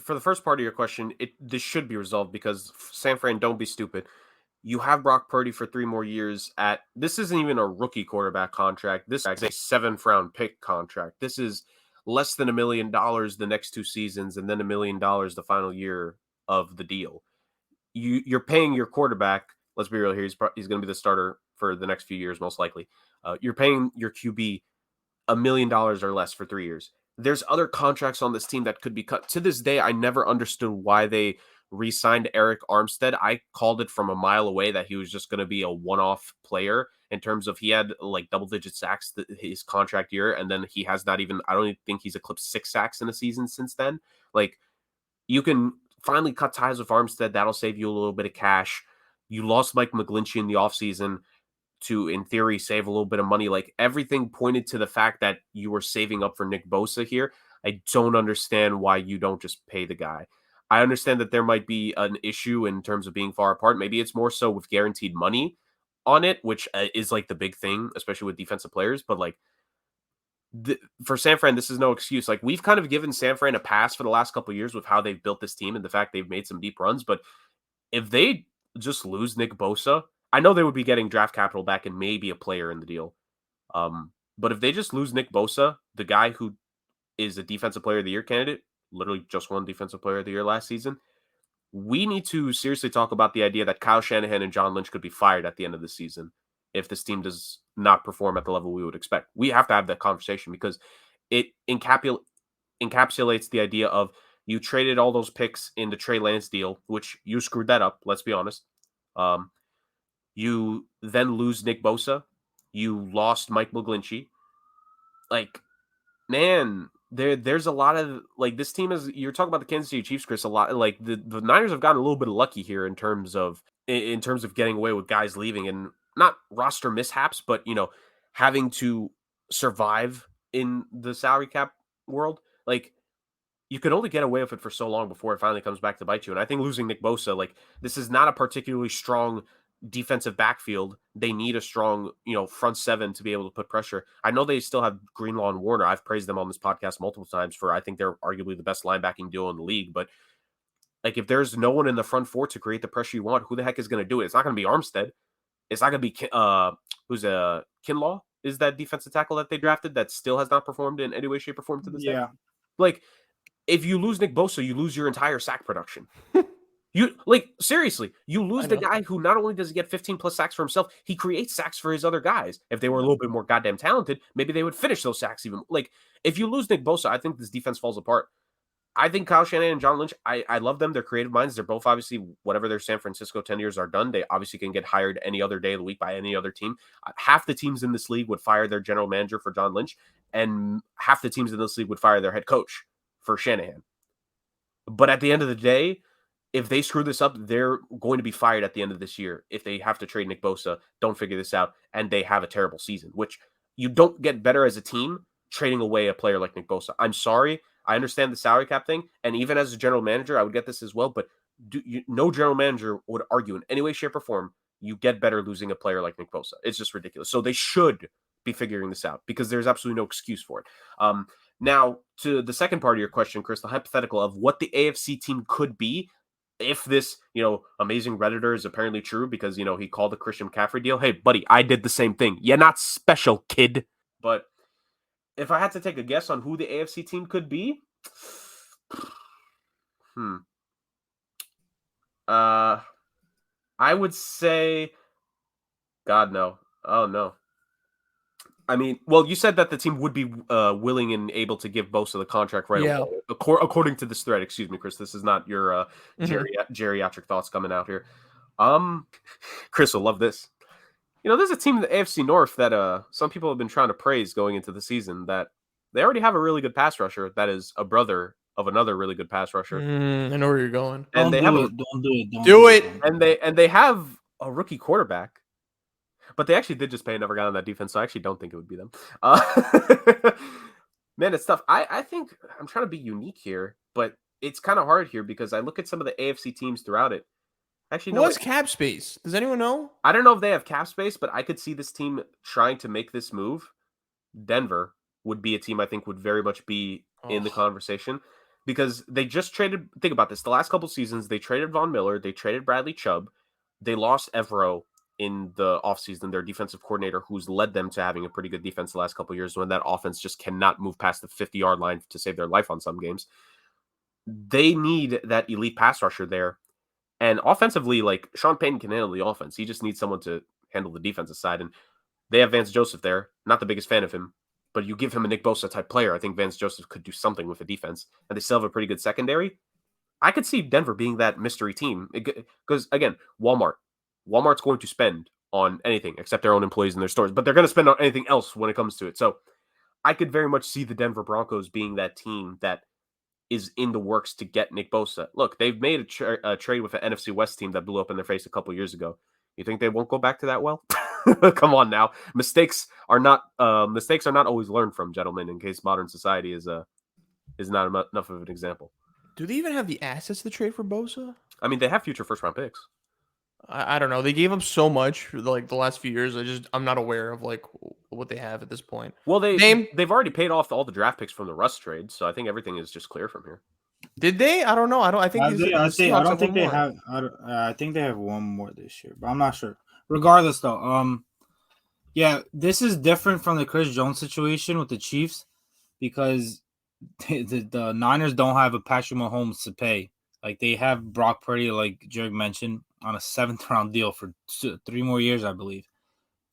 for the first part of your question, this should be resolved because San Fran, don't be stupid. You have Brock Purdy for 3 more years this isn't even a rookie quarterback contract. This is a 7th round pick contract. This is less than $1 million the next 2 seasons and then $1 million the final year of the deal. You're paying your quarterback. Let's be real here. He's going to be the starter for the next few years, most likely. You're paying your QB $1 million or less for 3 years. There's other contracts on this team that could be cut. To this day, I never understood why they re-signed Eric Armstead. I called it from a mile away that he was just going to be a one-off player in terms of he had like double-digit sacks his contract year, and then he has not even, I don't even think he's eclipsed 6 sacks in a season since then. Like, you can finally cut ties with Armstead. That'll save you a little bit of cash. You lost Mike McGlinchey in the offseason to, in theory, save a little bit of money. Like, everything pointed to the fact that you were saving up for Nick Bosa here. I don't understand why you don't just pay the guy. I understand that there might be an issue in terms of being far apart. Maybe it's more so with guaranteed money on it, which is like the big thing, especially with defensive players. But like for San Fran, this is no excuse. Like we've kind of given San Fran a pass for the last couple of years with how they've built this team and the fact they've made some deep runs. But if they just lose Nick Bosa, I know they would be getting draft capital back and maybe a player in the deal. But if they just lose Nick Bosa, the guy who is a defensive player of the year candidate, literally just won defensive player of the year last season, we need to seriously talk about the idea that Kyle Shanahan and John Lynch could be fired at the end of the season if this team does not perform at the level we would expect. We have to have that conversation because it encapsulates the idea of you traded all those picks in the Trey Lance deal, which you screwed that up, let's be honest. You then lose Nick Bosa. You lost Mike McGlinchey. Like, man, there's a lot of, like, this team is, you're talking about the Kansas City Chiefs, Chris, a lot, like, the Niners have gotten a little bit lucky here in terms of getting away with guys leaving and not roster mishaps, but, having to survive in the salary cap world. Like, you can only get away with it for so long before it finally comes back to bite you. And I think losing Nick Bosa, like, this is not a particularly strong defensive backfield. They need a strong, front seven to be able to put pressure. I know they still have Greenlaw and Warner. I've praised them on this podcast multiple times for, I think they're arguably the best linebacking duo in the league. But like, if there's no one in the front four to create the pressure you want, who the heck is going to do it? It's not going to be Armstead. It's not going to be Kinlaw is that defensive tackle that they drafted that still has not performed in any way, shape, or form to this day. Like, if you lose Nick Bosa, you lose your entire sack production. Seriously, you lose the guy who not only does he get 15 plus sacks for himself, he creates sacks for his other guys. If they were a little bit more goddamn talented, maybe they would finish those sacks even. Like, if you lose Nick Bosa, I think this defense falls apart. I think Kyle Shanahan and John Lynch, I love them. They're creative minds. They're both obviously, whatever their San Francisco tenures are done, they obviously can get hired any other day of the week by any other team. Half the teams in this league would fire their general manager for John Lynch, and half the teams in this league would fire their head coach for Shanahan. But at the end of the day, if they screw this up, they're going to be fired at the end of this year. If they have to trade Nick Bosa, don't figure this out, and they have a terrible season, which you don't get better as a team trading away a player like Nick Bosa. I'm sorry. I understand the salary cap thing, and even as a general manager, I would get this as well, but no general manager would argue in any way, shape, or form you get better losing a player like Nick Bosa. It's just ridiculous. So they should be figuring this out because there's absolutely no excuse for it. Now, to the second part of your question, Chris, the hypothetical of what the AFC team could be if this, amazing Redditor is apparently true because, he called the Christian McCaffrey deal. Hey, buddy, I did the same thing. You're not special, kid. But if I had to take a guess on who the AFC team could be, I would say, God, no. Oh, no. I mean, well, you said that the team would be willing and able to give Bosa the contract right away. According to this thread, excuse me, Chris, this is not your geriatric thoughts coming out here. Chris will love this. There's a team in the AFC North that some people have been trying to praise going into the season that they already have a really good pass rusher that is a brother of another really good pass rusher. I know where you're going. And don't do it. And they have a rookie quarterback. But they actually did just pay another guy on that defense, so I actually don't think it would be them. Man, it's tough. I think I'm trying to be unique here, but it's kind of hard here because I look at some of the AFC teams throughout it. Actually, what's cap space? Does anyone know? I don't know if they have cap space, but I could see this team trying to make this move. Denver would be a team I think would very much be in the conversation because they just traded. Think about this. The last couple seasons, they traded Von Miller. They traded Bradley Chubb. They lost Evero in the offseason, their defensive coordinator, who's led them to having a pretty good defense the last couple of years when that offense just cannot move past the 50-yard line to save their life on some games. They need that elite pass rusher there. And offensively, like, Sean Payton can handle the offense. He just needs someone to handle the defensive side. And they have Vance Joseph there. Not the biggest fan of him, but you give him a Nick Bosa type player, I think Vance Joseph could do something with the defense. And they still have a pretty good secondary. I could see Denver being that mystery team. Because, again, Walmart's going to spend on anything except their own employees in their stores, but they're going to spend on anything else when it comes to it. So I could very much see the Denver Broncos being that team that is in the works to get Nick Bosa. Look, they've made a trade with an NFC West team that blew up in their face a couple years ago. You think they won't go back to that well? Come on now. Mistakes are not always learned from, gentlemen, in case modern society is not enough of an example. Do they even have the assets to trade for Bosa? I mean, they have future first-round picks. I don't know. They gave up so much for the last few years. I'm not aware of what they have at this point. Well, they've already paid off all the draft picks from the Russ trade, so I think everything is just clear from here. Did they? I don't know. I think they have one more this year, but I'm not sure. Regardless, though, this is different from the Chris Jones situation with the Chiefs because the Niners don't have a Patrick Mahomes to pay. Like, they have Brock Purdy, like Jurg mentioned, on a 7th-round deal for 3 more years, I believe.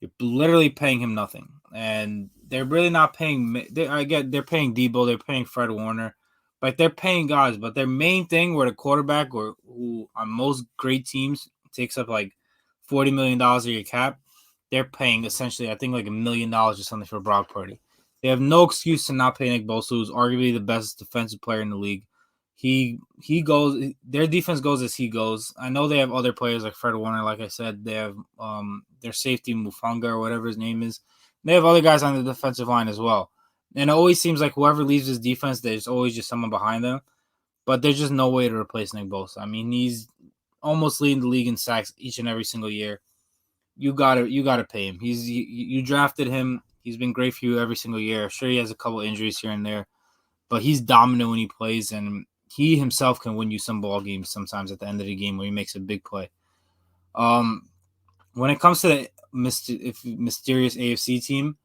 You're literally paying him nothing. And they're really not paying – they're paying Debo, they're paying Fred Warner. But they're paying guys. But their main thing where the quarterback, who on most great teams takes up like $40 million of your cap, they're paying essentially, I think, like $1 million or something for Brock Purdy. They have no excuse to not pay Nick Bosa, who's arguably the best defensive player in the league. He goes. Their defense goes as he goes. I know they have other players like Fred Warner. Like I said, they have their safety Mufanga or whatever his name is. They have other guys on the defensive line as well. And it always seems like whoever leaves this defense, there's always just someone behind them. But there's just no way to replace Nick Bosa. I mean, he's almost leading the league in sacks each and every single year. You gotta pay him. You drafted him. He's been great for you every single year. Sure, he has a couple injuries here and there, but he's dominant when he plays, and he himself can win you some ball games sometimes at the end of the game where he makes a big play. When it comes to the mysterious AFC team,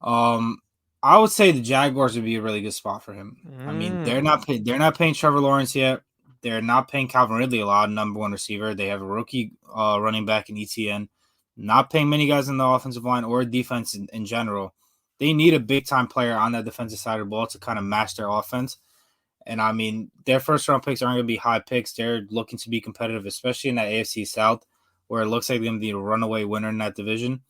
I would say the Jaguars would be a really good spot for him. I mean, they're not paying Trevor Lawrence yet. They're not paying Calvin Ridley a lot, number one receiver. They have a rookie running back in ETN. Not paying many guys on the offensive line or defense in general. They need a big-time player on that defensive side of the ball to kind of match their offense. And, I mean, their first-round picks aren't going to be high picks. They're looking to be competitive, especially in that AFC South, where it looks like they're going to be a runaway winner in that division.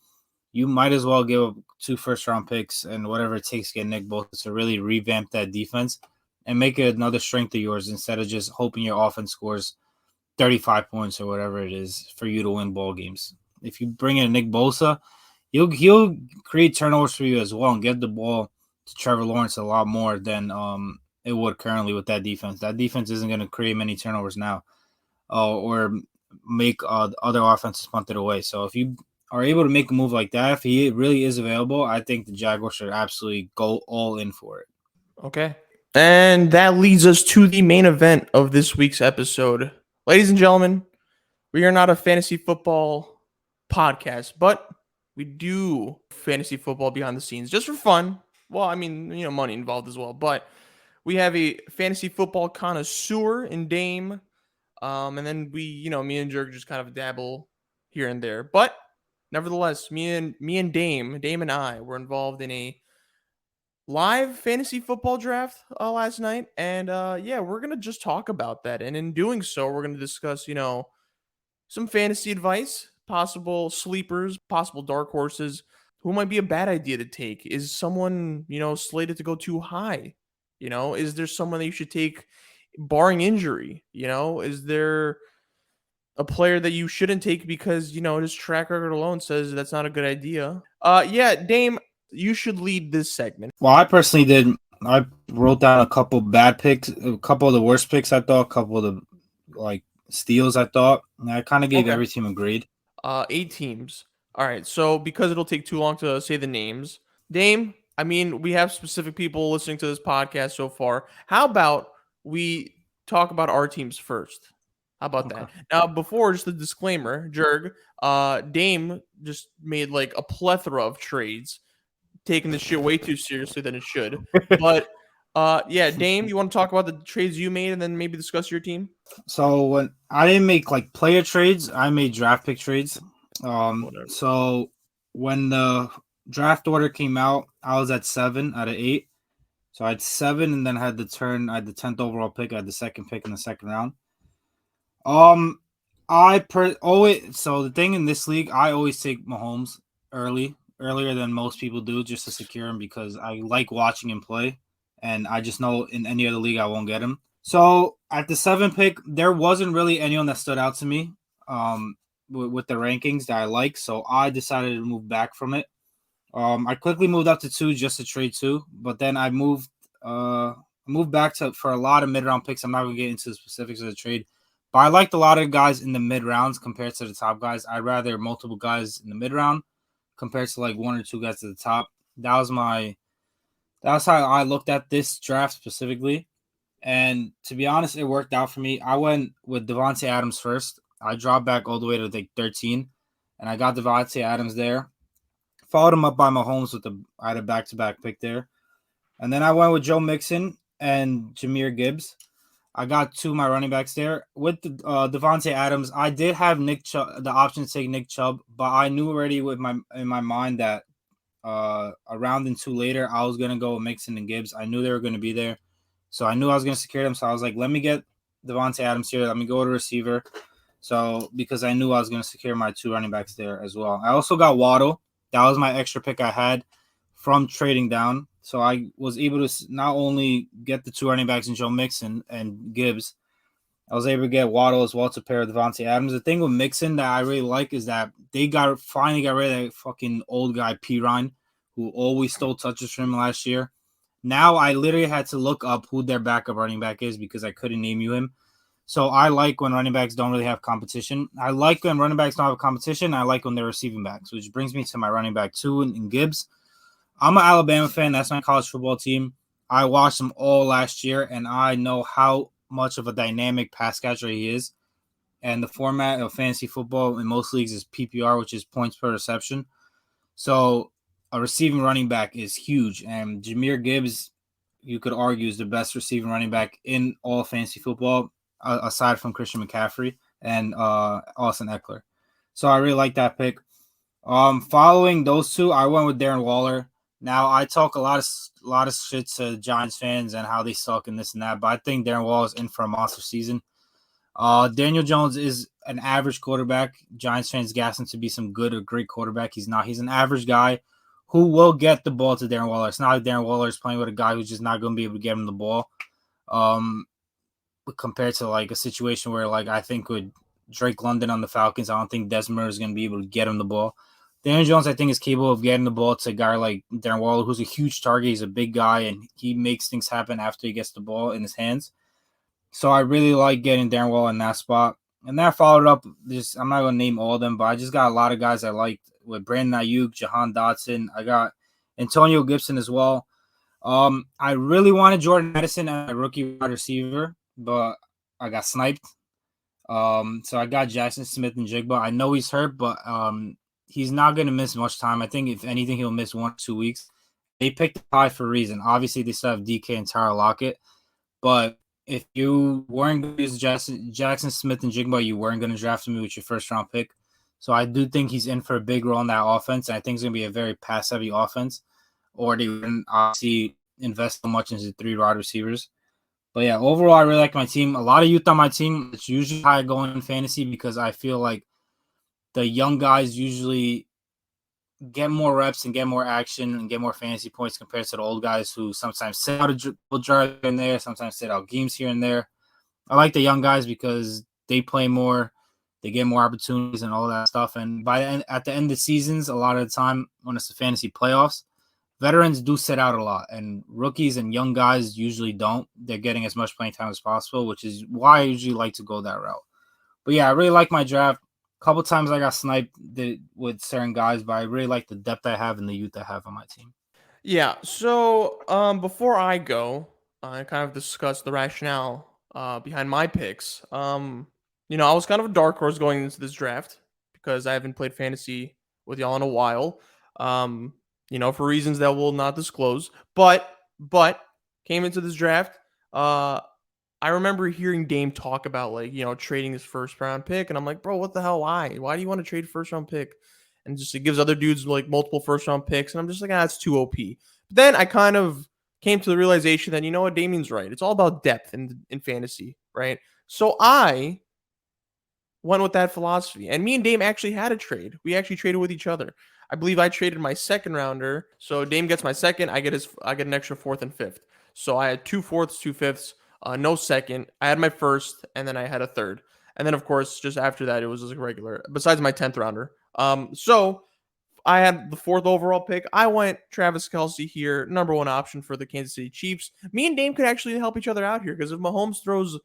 You might as well give up 2 first-round picks and whatever it takes to get Nick Bosa to really revamp that defense and make it another strength of yours instead of just hoping your offense scores 35 points or whatever it is for you to win ball games. If you bring in Nick Bosa, he'll create turnovers for you as well and get the ball to Trevor Lawrence a lot more than it would currently with that defense. That defense isn't going to create many turnovers now or make other offenses punt it away. So if you are able to make a move like that, if he really is available, I think the Jaguars should absolutely go all in for it. Okay. And that leads us to the main event of this week's episode. Ladies and gentlemen, we are not a fantasy football podcast, but we do fantasy football behind the scenes just for fun. Well, I mean, money involved as well, but we have a fantasy football connoisseur in Dame. And then we, me and Jurg just kind of dabble here and there. But nevertheless, me and Dame and I were involved in a live fantasy football draft last night. And we're going to just talk about that. And in doing so, we're going to discuss, some fantasy advice, possible sleepers, possible dark horses, who might be a bad idea to take. Is someone, slated to go too high? Is there someone that you should take barring injury? Is there a player that you shouldn't take because, his track record alone says that's not a good idea? Dame, you should lead this segment. Well, I personally did. I wrote down a couple bad picks, a couple of the worst picks I thought, a couple of the steals I thought. And I kind of gave every team a grade. 8 teams. All right. So because it'll take too long to say the names, Dame, I mean, we have specific people listening to this podcast so far. How about we talk about our teams first? How about that? Now, before, just a disclaimer, Jurg, Dame just made a plethora of trades, taking this shit way too seriously than it should. But Dame, you want to talk about the trades you made and then maybe discuss your team? So when I didn't make player trades, I made draft pick trades. So when the draft order came out, I was at 7 out of 8. So I had 7, and then I had the 10th overall pick. I had the second pick in the second round. So the thing in this league, I always take Mahomes earlier than most people do, just to secure him because I like watching him play, and I just know in any other league I won't get him. So at the 7th pick, there wasn't really anyone that stood out to me with the rankings that I like, so I decided to move back from it. I quickly moved up to 2 just to trade 2, but then I moved back for a lot of mid-round picks. I'm not going to get into the specifics of the trade, but I liked a lot of guys in the mid-rounds compared to the top guys. I'd rather multiple guys in the mid-round compared to 1 or 2 guys at the top. That's how I looked at this draft specifically. And to be honest, it worked out for me. I went with Davante Adams first. I dropped back all the way to 13, and I got Davante Adams there. Followed him up by Mahomes I had a back-to-back pick there. And then I went with Joe Mixon and Jahmyr Gibbs. I got 2 of my running backs there. With Davante Adams, I did have the option to take Nick Chubb, but I knew already in my mind that a round and 2 later, I was going to go with Mixon and Gibbs. I knew they were going to be there. So I knew I was going to secure them. So I was like, let me get Davante Adams here. Let me go to receiver. So because I knew I was going to secure my 2 running backs there as well. I also got Waddle. That was my extra pick I had from trading down. So I was able to not only get the 2 running backs in Joe Mixon and Gibbs, I was able to get Waddle as well to pair with Davante Adams. The thing with Mixon that I really like is that they finally got rid of that fucking old guy, P. Ryan, who always stole touches from him last year. Now I literally had to look up who their backup running back is because I couldn't name you him. So I like when running backs don't really have competition. I like when running backs don't have competition. I like when they're receiving backs, which brings me to my running back 2 in Gibbs. I'm an Alabama fan. That's my college football team. I watched him all last year, and I know how much of a dynamic pass catcher he is. And the format of fantasy football in most leagues is PPR, which is points per reception. So a receiving running back is huge. And Jahmyr Gibbs, you could argue, is the best receiving running back in all fantasy football, aside from Christian McCaffrey and Austin Eckler. So I really like that pick. Following those two, I went with Darren Waller. Now I talk a lot of shit to Giants fans and how they suck and this and that, but I think Darren Waller is in for a monster season. Daniel Jones is an average quarterback. Giants fans gas him to be some good or great quarterback. He's not. He's an average guy who will get the ball to Darren Waller. It's not like Darren Waller is playing with a guy who's just not going to be able to get him the ball. Compared to like a situation where like I think with Drake London on the Falcons, I don't think Desmond is going to be able to get him the ball. Daniel Jones, I think, is capable of getting the ball to a guy like Darren Waller, who's a huge target. He's a big guy, and he makes things happen after he gets the ball in his hands. So I really like getting Darren Waller in that spot. And then I followed up, I'm not going to name all of them, but I just got a lot of guys I liked with Brandon Ayuk, Jahan Dotson. I got Antonio Gibson as well. I really wanted Jordan Addison as a rookie wide receiver, but I got sniped. So I got Jackson Smith and Jigba. I know he's hurt, but he's not going to miss much time. I think if anything, he'll miss 1 or 2 weeks. They picked high for a reason. Obviously, they still have DK and Tyler Lockett, but if you weren't going to use Jackson Smith and Jigba, you weren't going to draft him with your first-round pick. So I do think he's in for a big role in that offense, and I think it's going to be a very pass-heavy offense, or they wouldn't obviously invest so much into 3 wide receivers. But, yeah, overall, I really like my team. A lot of youth on my team. It's usually how I go in fantasy because I feel like the young guys usually get more reps and get more action and get more fantasy points compared to the old guys who sometimes sit out a drive here and there, sometimes sit out games here and there. I like the young guys because they play more, they get more opportunities and all that stuff. And at the end of seasons, a lot of the time when it's the fantasy playoffs, veterans do sit out a lot, and rookies and young guys usually don't. They're getting as much playing time as possible, which is why I usually like to go that route. But yeah, I really like my draft. A couple times I got sniped with certain guys, but I really like the depth I have and the youth I have on my team. Yeah. So before I go, I kind of discuss the rationale behind my picks. I was kind of a dark horse going into this draft because I haven't played fantasy with y'all in a while. For reasons that we'll not disclose. But came into this draft. I remember hearing Dame talk about trading his first round pick, and I'm like, bro, what the hell? Why? Why do you want to trade first round pick? And just it gives other dudes like multiple first round picks, and I'm just like, that's too OP. But then I kind of came to the realization that what, Damien's right. It's all about depth in fantasy, right? So I went with that philosophy, and me and Dame actually had a trade. We actually traded with each other. I believe I traded my second rounder, so Dame gets my second. I get an extra 4th and 5th. So I had 2 4ths, 2 5ths. No second. I had my first, and then I had a third. And then, of course, just after that, it was just a regular, besides my 10th rounder. So I had the 4th overall pick. I went Travis Kelce here, number 1 option for the Kansas City Chiefs. Me and Dame could actually help each other out here because if Mahomes throws,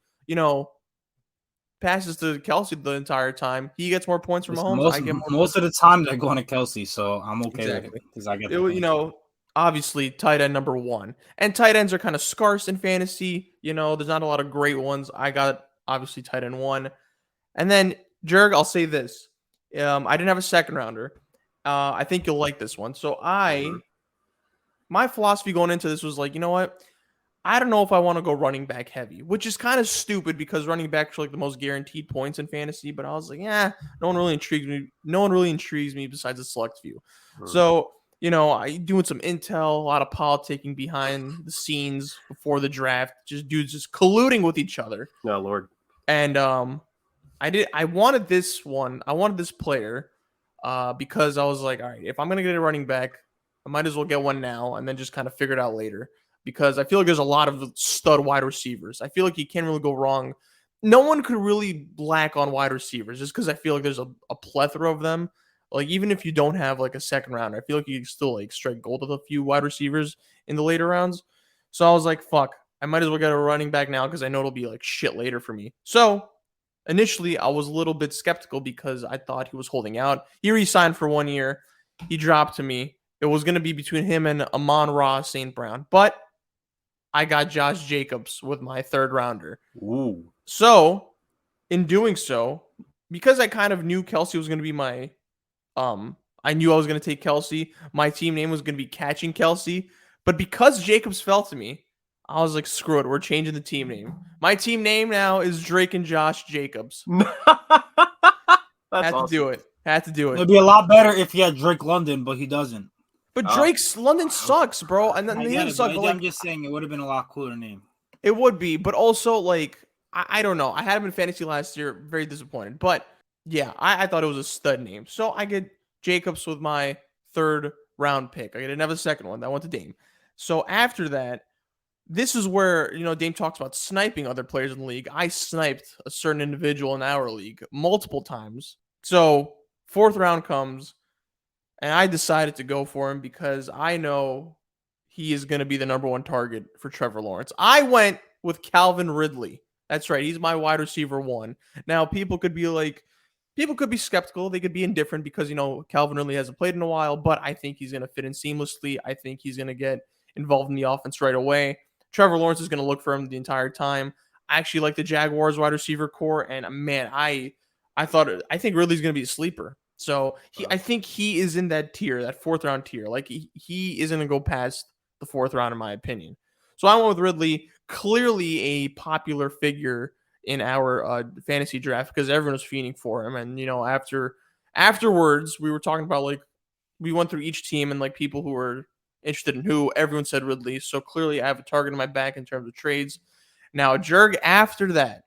passes to Kelce the entire time, he gets more points from Mahomes. I get more most of the time they're going to Kelce, so I'm okay with it because I get the obviously tight end number 1. And tight ends are kind of scarce in fantasy. There's not a lot of great ones. I got obviously tight end 1. And then Jurg, I'll say this. I didn't have a second rounder. I think you'll like this one. So my philosophy going into this was like, you know what? I don't know if I want to go running back heavy, which is kind of stupid because running backs are like the most guaranteed points in fantasy. But I was like, no one really intrigues me. No one really intrigues me besides the select few. So, I doing some intel, a lot of politicking behind the scenes before the draft, just dudes just colluding with each other. Oh, Lord. And I wanted this one. I wanted this player because I was like, all right, if I'm going to get a running back, I might as well get one now and then just kind of figure it out later. Because I feel like there's a lot of stud wide receivers. I feel like you can't really go wrong. No one could really lack on wide receivers just because I feel like there's a plethora of them. Like, even if you don't have like a second rounder, I feel like you can still like strike gold with a few wide receivers in the later rounds. So I was like, fuck, I might as well get a running back now because I know it'll be like shit later for me. So initially, I was a little bit skeptical because I thought he was holding out. He re-signed for 1 year. He dropped to me. It was going to be between him and Amon-Ra St. Brown. But I got Josh Jacobs with my third rounder. Ooh. So, in doing so, because I kind of knew Kelsey was going to be my I knew I was going to take Kelsey. My team name was going to be Catching Kelsey. But because Jacobs fell to me, I was like, screw it. We're changing the team name. My team name now is Drake and Josh Jacobs. Had to do it. Had to do it. It'd be a lot better if he had Drake London, but he doesn't. But Drake's London sucks, bro. And then he doesn't suck. But I'm just saying it would have been a lot cooler name. It would be, but also like I don't know. I had him in fantasy last year. Very disappointed. But yeah, I thought it was a stud name. So I get Jacobs with my third round pick. I get another second one that went to Dame. So after that, this is where, Dame talks about sniping other players in the league. I sniped a certain individual in our league multiple times. So fourth round comes, and I decided to go for him because I know he is going to be the number one target for Trevor Lawrence. I went with Calvin Ridley. That's right. He's my wide receiver 1. Now, people could be skeptical. They could be indifferent because, Calvin Ridley hasn't played in a while, but I think he's going to fit in seamlessly. I think he's going to get involved in the offense right away. Trevor Lawrence is going to look for him the entire time. I actually like the Jaguars wide receiver core, and man, I think Ridley's going to be a sleeper. So I think he is in that tier, that fourth round tier. Like he isn't going to go past the fourth round, in my opinion. So I went with Ridley, clearly a popular figure in our fantasy draft because everyone was fiending for him. And afterwards, we were talking about like we went through each team and like people who were interested in who. Everyone said Ridley. So clearly, I have a target in my back in terms of trades. Now, Jurg, after that,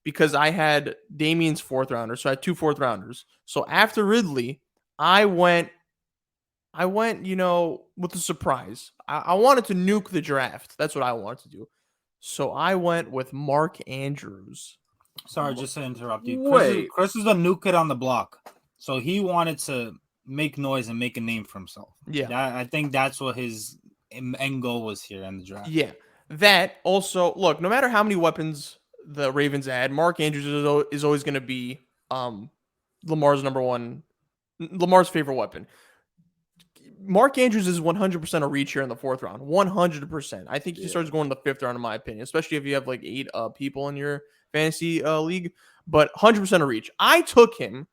because I had Damien's fourth rounder, so I had 2 fourth rounders. So after Ridley, I went, with a surprise. I wanted to nuke the draft. That's what I wanted to do. So I went with Mark Andrews. Sorry, just to interrupt you. Wait. Chris is a new kid on the block. So he wanted to make noise and make a name for himself. Yeah. I think that's what his end goal was here in the draft. Yeah. That also, look, no matter how many weapons the Ravens add, Mark Andrews is always going to be Lamar's favorite weapon. Mark Andrews is 100% a reach here in the fourth round. 100%. I think he starts going in the fifth round, in my opinion, especially if you have like 8 people in your fantasy league. But 100% a reach. I took him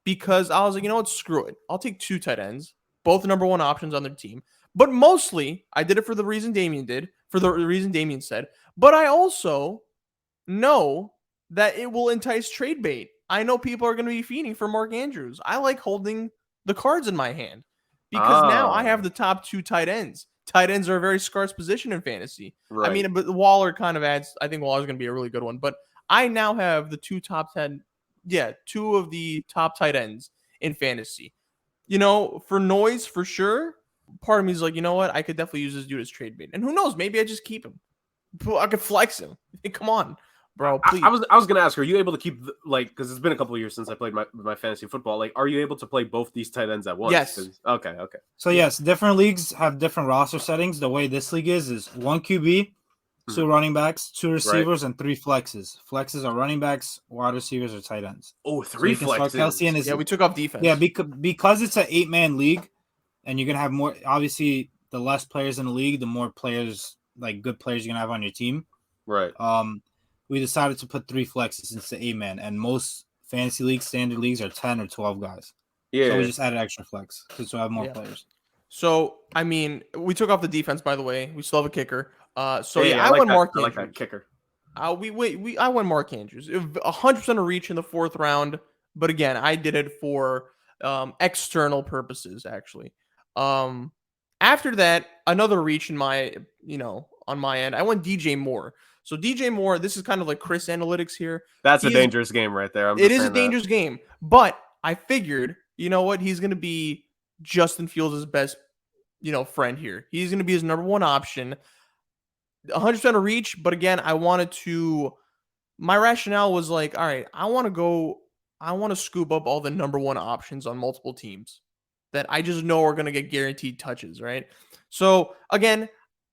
because I was like, you know what? Screw it. I'll take 2 tight ends, both number 1 options on their team. But mostly, I did it for the reason Damien did, for the reason Damien said. But I also know that it will entice trade bait. I know people are going to be fiending for Mark Andrews. I like holding the cards in my hand. Because now I have the top 2 tight ends. Tight ends are a very scarce position in fantasy. Right. I mean, but Waller kind of adds. I think Waller's going to be a really good one. But I now have the 2 top 10. Yeah, 2 of the top tight ends in fantasy. For noise, for sure. Part of me is like, you know what? I could definitely use this dude as trade bait. And who knows? Maybe I just keep him. I could flex him. Come on, bro. Please. I was gonna ask, are you able to keep because it's been a couple of years since I played my fantasy football? Like, are you able to play both these tight ends at once? Yes. Okay. So yes, different leagues have different roster settings. The way this league is 1 QB, 2 running backs, 2 receivers, and 3 flexes. Flexes are running backs, wide receivers, or tight ends. Oh, 3 flexes. Yeah, we took off defense. Yeah, because it's an 8-man league, and you're gonna have more. Obviously, the less players in the league, the more players, like good players, you're gonna have on your team. Right. We decided to put 3 flexes into 8-man, and most fantasy leagues, standard leagues, are 10 or 12 guys. Yeah. So we just added extra flex because we have more players. So I mean, we took off the defense. By the way, we still have a kicker. I Mark went Andrews. I like that kicker. I went Mark Andrews. 100% a reach in the 4th round, but again, I did it for external purposes. Actually, after that, another reach in my on my end, I went DJ Moore. So DJ Moore, this is kind of like Chris analytics here. That's a dangerous game right there. It is a dangerous game, but I figured, you know what? He's going to be Justin Fields' best, friend here. He's going to be his number 1 option. 100% a reach, but again, my rationale was like, all right, I want to scoop up all the number 1 options on multiple teams that I just know are going to get guaranteed touches, right? So again,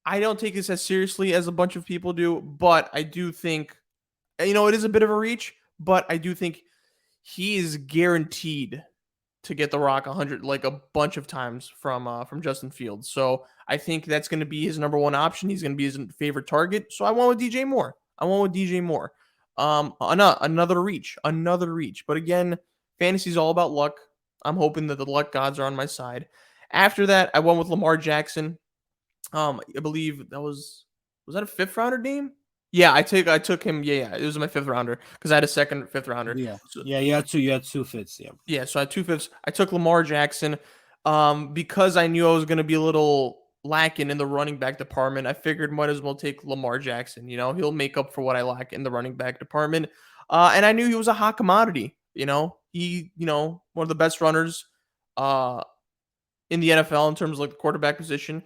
I don't take this as seriously as a bunch of people do, but I do think, it is a bit of a reach, but I do think he is guaranteed to get the rock 100 like a bunch of times from Justin Fields. So I think that's going to be his number one option. He's going to be his favorite target. So I went with DJ Moore. Another reach. But again, fantasy's all about luck. I'm hoping that the luck gods are on my side. After that, I went with Lamar Jackson. I believe was that a 5th rounder name? Yeah, I took him. Yeah, it was my 5th rounder because I had a 2nd, 5th rounder. Yeah, So, you had two fifths. Yeah, so I had 2/5. I took Lamar Jackson because I knew I was going to be a little lacking in the running back department. I figured might as well take Lamar Jackson. He'll make up for what I lack in the running back department. And I knew he was a hot commodity. He one of the best runners in the NFL in terms of like the quarterback position.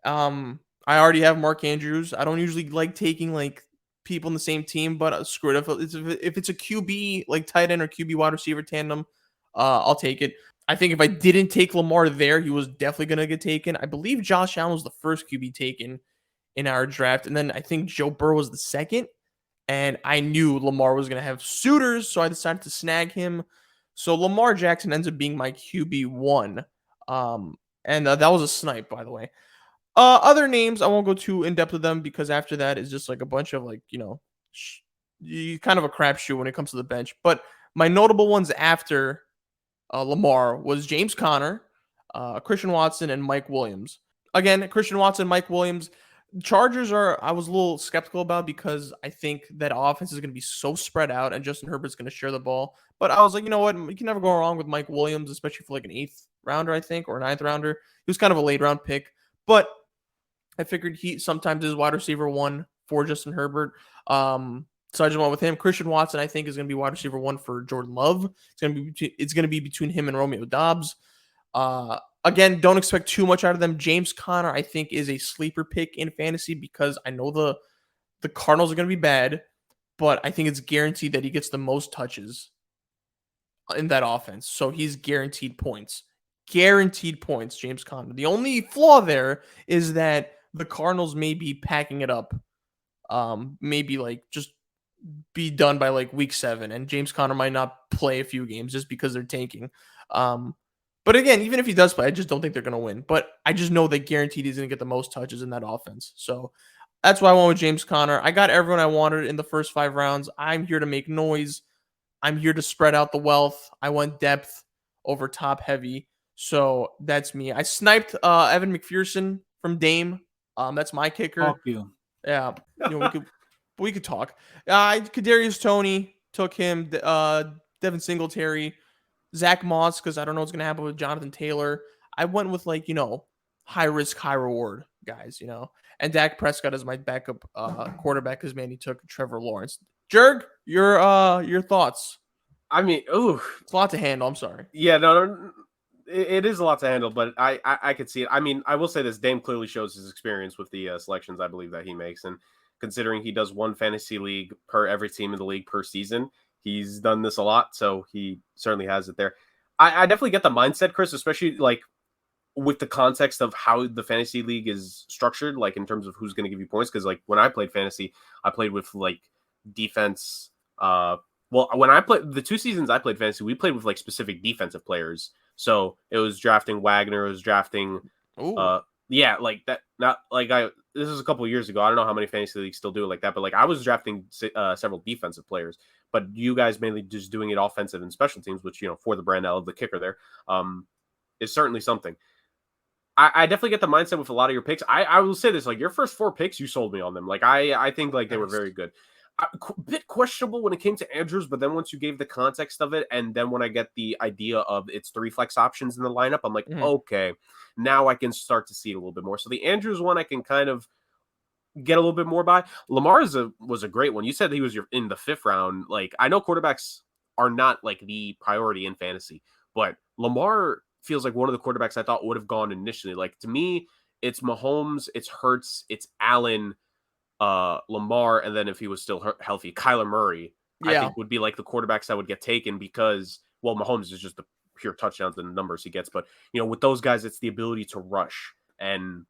I already have Mark Andrews. I don't usually like taking like people in the same team, but screw it. If it's a QB like tight end or QB wide receiver tandem, I'll take it. I think if I didn't take Lamar there, he was definitely gonna get taken. I believe Josh Allen was the first QB taken in our draft, and then I think Joe Burrow was the second. And I knew Lamar was gonna have suitors, so I decided to snag him. So Lamar Jackson ends up being my QB1. And that was a snipe, by the way. Other names, I won't go too in depth with them because after that is just like a bunch of like, kind of a crapshoot when it comes to the bench. But my notable ones after Lamar was James Conner, Christian Watson, and Mike Williams. Again, Christian Watson, Mike Williams. Chargers I was a little skeptical about because I think that offense is going to be so spread out and Justin Herbert's going to share the ball. But I was like, you know what? You can never go wrong with Mike Williams, especially for like an 8th rounder, I think, or a 9th rounder. He was kind of a late round pick. But I figured he sometimes is wide receiver 1 for Justin Herbert. So I just went with him. Christian Watson, I think, is going to be wide receiver 1 for Jordan Love. It's going to be between him and Romeo Doubs. Again, don't expect too much out of them. James Conner, I think, is a sleeper pick in fantasy because I know the Cardinals are going to be bad, but I think it's guaranteed that he gets the most touches in that offense. So he's guaranteed points. Guaranteed points, James Conner. The only flaw there is that the Cardinals may be packing it up. Maybe like just be done by like week 7, and James Conner might not play a few games just because they're tanking. But again, even if he does play, I just don't think they're going to win. But I just know that guaranteed he's going to get the most touches in that offense. So that's why I went with James Conner. I got everyone I wanted in the first 5 rounds. I'm here to make noise. I'm here to spread out the wealth. I went depth over top heavy. So that's me. I sniped Evan McPherson from Dame. That's my kicker. Fuck you. Yeah, we could talk. Kadarius Toney took him. Devin Singletary, Zach Moss, because I don't know what's gonna happen with Jonathan Taylor. I went with high risk, high reward guys, and Dak Prescott as my backup quarterback because Manny took Trevor Lawrence. Jurg, your thoughts? I mean, it's a lot to handle. I'm sorry. Yeah, no. It is a lot to handle, but I could see it. I mean, I will say this: Dame clearly shows his experience with the selections I believe that he makes, and considering he does one fantasy league per every team in the league per season, he's done this a lot, so he certainly has it there. I definitely get the mindset, Chris, especially like with the context of how the fantasy league is structured, like in terms of who's going to give you points. Because like when I played fantasy, I played with like defense. Well, when I played the 2 seasons I played fantasy, we played with like specific defensive players. So it was drafting Wagner, it was drafting, yeah, like that. Not like this was a couple of years ago. I don't know how many fantasy leagues still do it like that, but like I was drafting several defensive players, but you guys mainly just doing it offensive and special teams, which, for the brand, I love the kicker there, is certainly something. I definitely get the mindset with a lot of your picks. I will say this, like your first 4 picks, you sold me on them. Like I think like they were very good. A bit questionable when it came to Andrews, but then once you gave the context of it, and then when I get the idea of its 3 flex options in the lineup, I'm like, okay, now I can start to see it a little bit more. So the Andrews one, I can kind of get a little bit more by. Lamar was a great one. You said he was in the 5th round. Like I know quarterbacks are not like the priority in fantasy, but Lamar feels like one of the quarterbacks I thought would have gone initially. Like to me, it's Mahomes, it's Hurts, it's Allen, Lamar, and then if he was still healthy, Kyler Murray, I think would be like the quarterbacks that would get taken because, well, Mahomes is just the pure touchdowns and the numbers he gets. But, with those guys, it's the ability to rush. And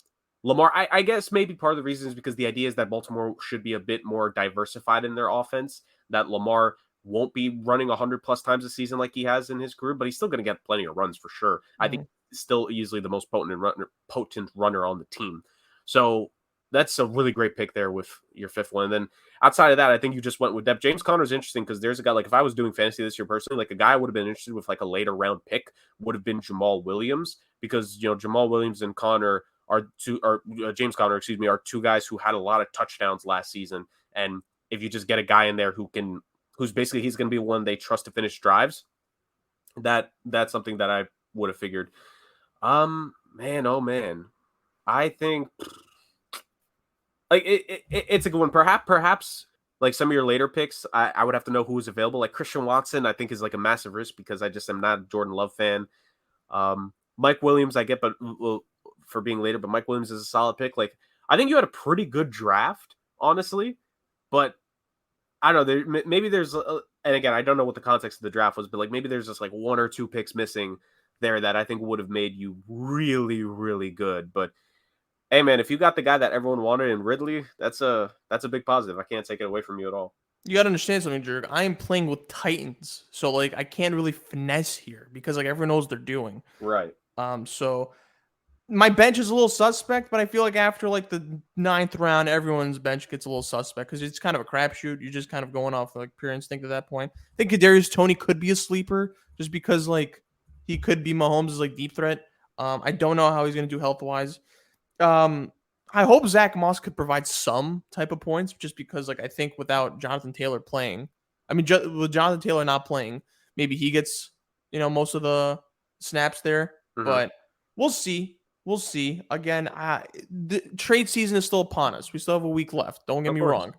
Lamar, I guess maybe part of the reason is because the idea is that Baltimore should be a bit more diversified in their offense, that Lamar won't be running 100+ times a season like he has in his career, but he's still going to get plenty of runs for sure. I think he's still easily the most potent runner on the team. So that's a really great pick there with your fifth one. And then outside of that, I think you just went with depth. James Conner is interesting because there's a guy, like if I was doing fantasy this year personally, like a guy I would have been interested with like a later round pick would have been Jamal Williams, because, you know, Jamal Williams and Connor James Conner, are two guys who had a lot of touchdowns last season. And if you just get a guy in there who's basically, he's going to be one they trust to finish drives, that's something that I would have figured. Man, oh man. I think like it's a good one. Perhaps like some of your later picks, I would have to know who is available. Like Christian Watson, I think is like a massive risk because I just am not a Jordan Love fan. Mike Williams, I get, but for being later, but Mike Williams is a solid pick. Like I think you had a pretty good draft, honestly, but I don't know. Maybe there's, and again, I don't know what the context of the draft was, but like maybe there's just like one or two picks missing there that I think would have made you really, really good. But hey, man, if you got the guy that everyone wanted in Ridley, that's a big positive. I can't take it away from you at all. You got to understand something, Jurg. I am playing with Titans, so like I can't really finesse here because like everyone knows what they're doing. Right. So my bench is a little suspect, but I feel like after like the 9th round, everyone's bench gets a little suspect because it's kind of a crapshoot. You're just kind of going off like pure instinct at that point. I think Kadarius Toney could be a sleeper just because like he could be Mahomes' like deep threat. I don't know how he's going to do health wise. I hope Zach Moss could provide some type of points just because like I think without Jonathan Taylor playing, with Jonathan Taylor not playing, maybe he gets, you know, most of the snaps there, but we'll see. We'll see. Again, the trade season is still upon us. We still have a week left. Don't get me wrong.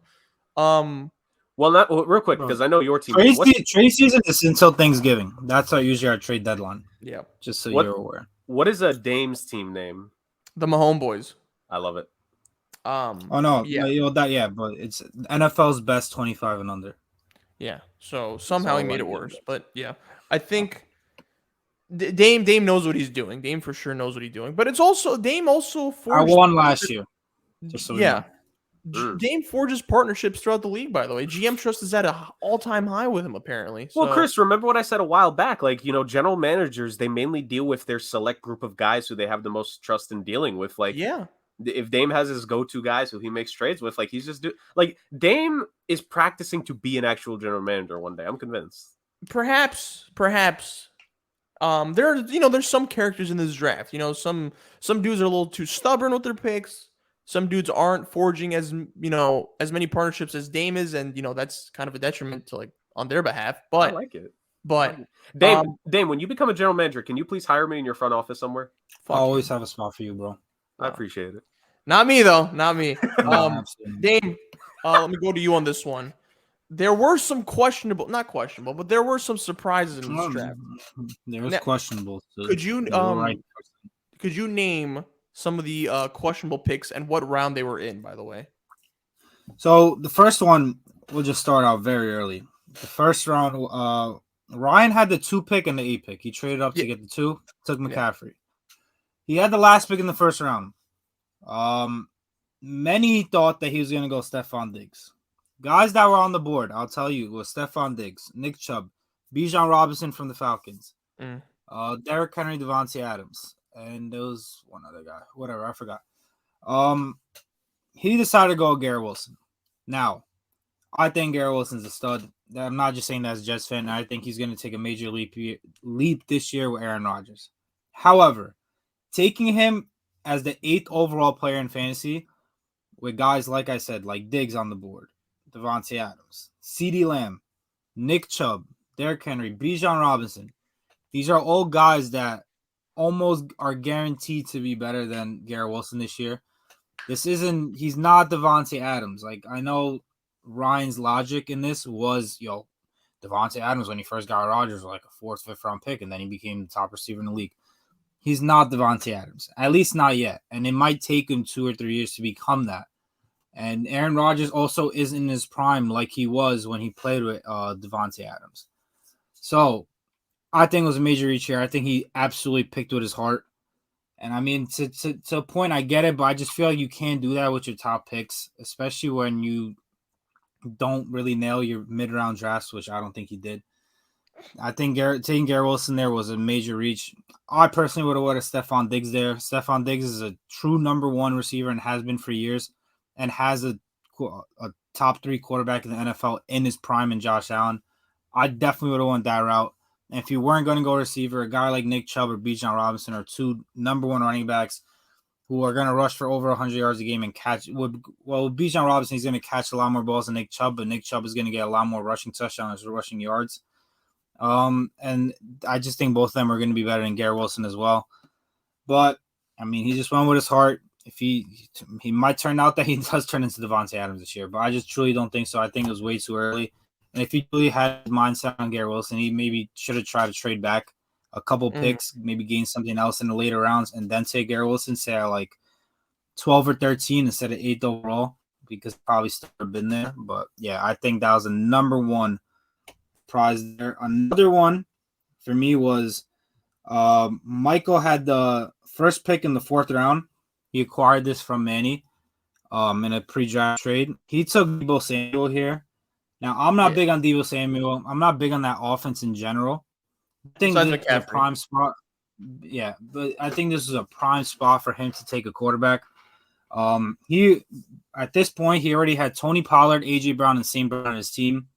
Well, not real quick, because I know your team. Trade season is until Thanksgiving. That's usually our trade deadline. Yeah. Just so you're aware. What is a Dame's team name? The Mahomes Boys. I love it. Oh no, yeah, but it's NFL's best 25 and under. Yeah. So somehow he made it worse, but yeah, I think Dame knows what he's doing. Dame for sure knows what he's doing, but it's also Dame also forged. I won last year. Just so yeah. Dame forges partnerships throughout the league, by the way. GM trust is at an all-time high with him, apparently. Well, Chris, remember what I said a while back? Like, you know, general managers, they mainly deal with their select group of guys who they have the most trust in dealing with. Like, if Dame has his go-to guys who he makes trades with, like, he's just Dame is practicing to be an actual general manager one day. I'm convinced. Perhaps. There's some characters in this draft. You know, some dudes are a little too stubborn with their picks. Some dudes aren't forging as many partnerships as Dame is, and that's kind of a detriment to like on their behalf. But I like it. But Dame, when you become a general manager, can you please hire me in your front office somewhere? I'll always have a spot for you, bro. I appreciate it. Not me though. Not me. Dame, let me go to you on this one. There were some not questionable, but there were some surprises in this draft. There was questionable. So could you name some of the questionable picks and what round they were in, by the way? So the first one, we'll just start out very early. The first round, Ryan had the 2 pick and the 8 pick. He traded up to get the 2, took McCaffrey. Yeah. He had the last pick in the first round. Many thought that he was going to go Stephon Diggs. Guys that were on the board, I'll tell you, was Stephon Diggs, Nick Chubb, Bijan Robinson from the Falcons, Derrick Henry, Devontae Adams, and there was one other guy. Whatever, I forgot. He decided to go Garrett Wilson. Now, I think Garrett Wilson's a stud. I'm not just saying that as a Jets fan. I think he's going to take a major leap this year with Aaron Rodgers. However, taking him as the 8th overall player in fantasy with guys, like I said, like Diggs on the board, Devontae Adams, CeeDee Lamb, Nick Chubb, Derrick Henry, Bijan Robinson. These are all guys that almost are guaranteed to be better than Garrett Wilson this year. He's not Devontae Adams. Like, I know Ryan's logic in this was, Devontae Adams, when he first got Rodgers, was like a 4th, 5th round pick, and then he became the top receiver in the league. He's not Devontae Adams, at least not yet. And it might take him 2 or 3 years to become that. And Aaron Rodgers also isn't in his prime like he was when he played with Devontae Adams. So I think it was a major reach here. I think he absolutely picked with his heart. And I mean, to a point, I get it, but I just feel like you can't do that with your top picks, especially when you don't really nail your mid-round drafts, which I don't think he did. I think taking Garrett Wilson there was a major reach. I personally would have wanted Stephon Diggs there. Stephon Diggs is a true number one receiver and has been for years, and has a top 3 quarterback in the NFL in his prime in Josh Allen. I definitely would have went that route. And if you weren't going to go receiver, a guy like Nick Chubb or Bijan Robinson are 2 number 1 running backs who are going to rush for over 100 yards a game and catch. Bijan Robinson, he's going to catch a lot more balls than Nick Chubb, but Nick Chubb is going to get a lot more rushing touchdowns or rushing yards. And I just think both of them are going to be better than Garrett Wilson as well. But I mean, he just went with his heart. If he might turn out that he does turn into Devontae Adams this year, but I just truly don't think so. I think it was way too early. And if he really had his mindset on Garrett Wilson, he maybe should have tried to trade back a couple picks, maybe gain something else in the later rounds, and then take Garrett Wilson, say at like 12 or 13 instead of 8th overall, because probably still would have been there. But yeah, I think that was a number 1 prize there. Another one for me was Michael had the first pick in the 4th round. He acquired this from Manny in a pre-draft trade. He took Deebo Samuel here. Now, I'm not big on Deebo Samuel. I'm not big on that offense in general. I think this is a prime spot. Yeah, but I think this is a prime spot for him to take a quarterback. He at this point, he already had Tony Pollard, A.J. Brown, and St. Brown on his team.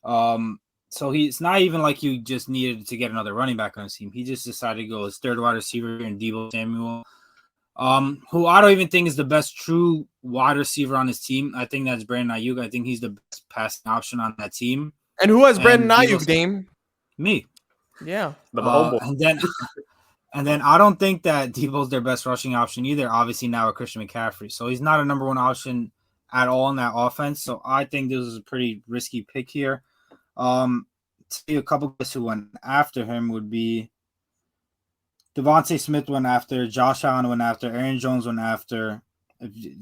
So it's not even like you just needed to get another running back on his team. He just decided to go as 3rd wide receiver in Deebo Samuel, who I don't even think is the best true wide receiver on his team. I think that's Brandon Ayuk. I think he's the best passing option on that team. And who has Brandon Ayuk, Dame? Me. Yeah. And then I don't think that Deebo's their best rushing option either. Obviously now with Christian McCaffrey. So he's not a number 1 option at all in that offense. So I think this is a pretty risky pick here. A couple guys who went after him would be Devontae Smith went after, Josh Allen went after, Aaron Jones went after.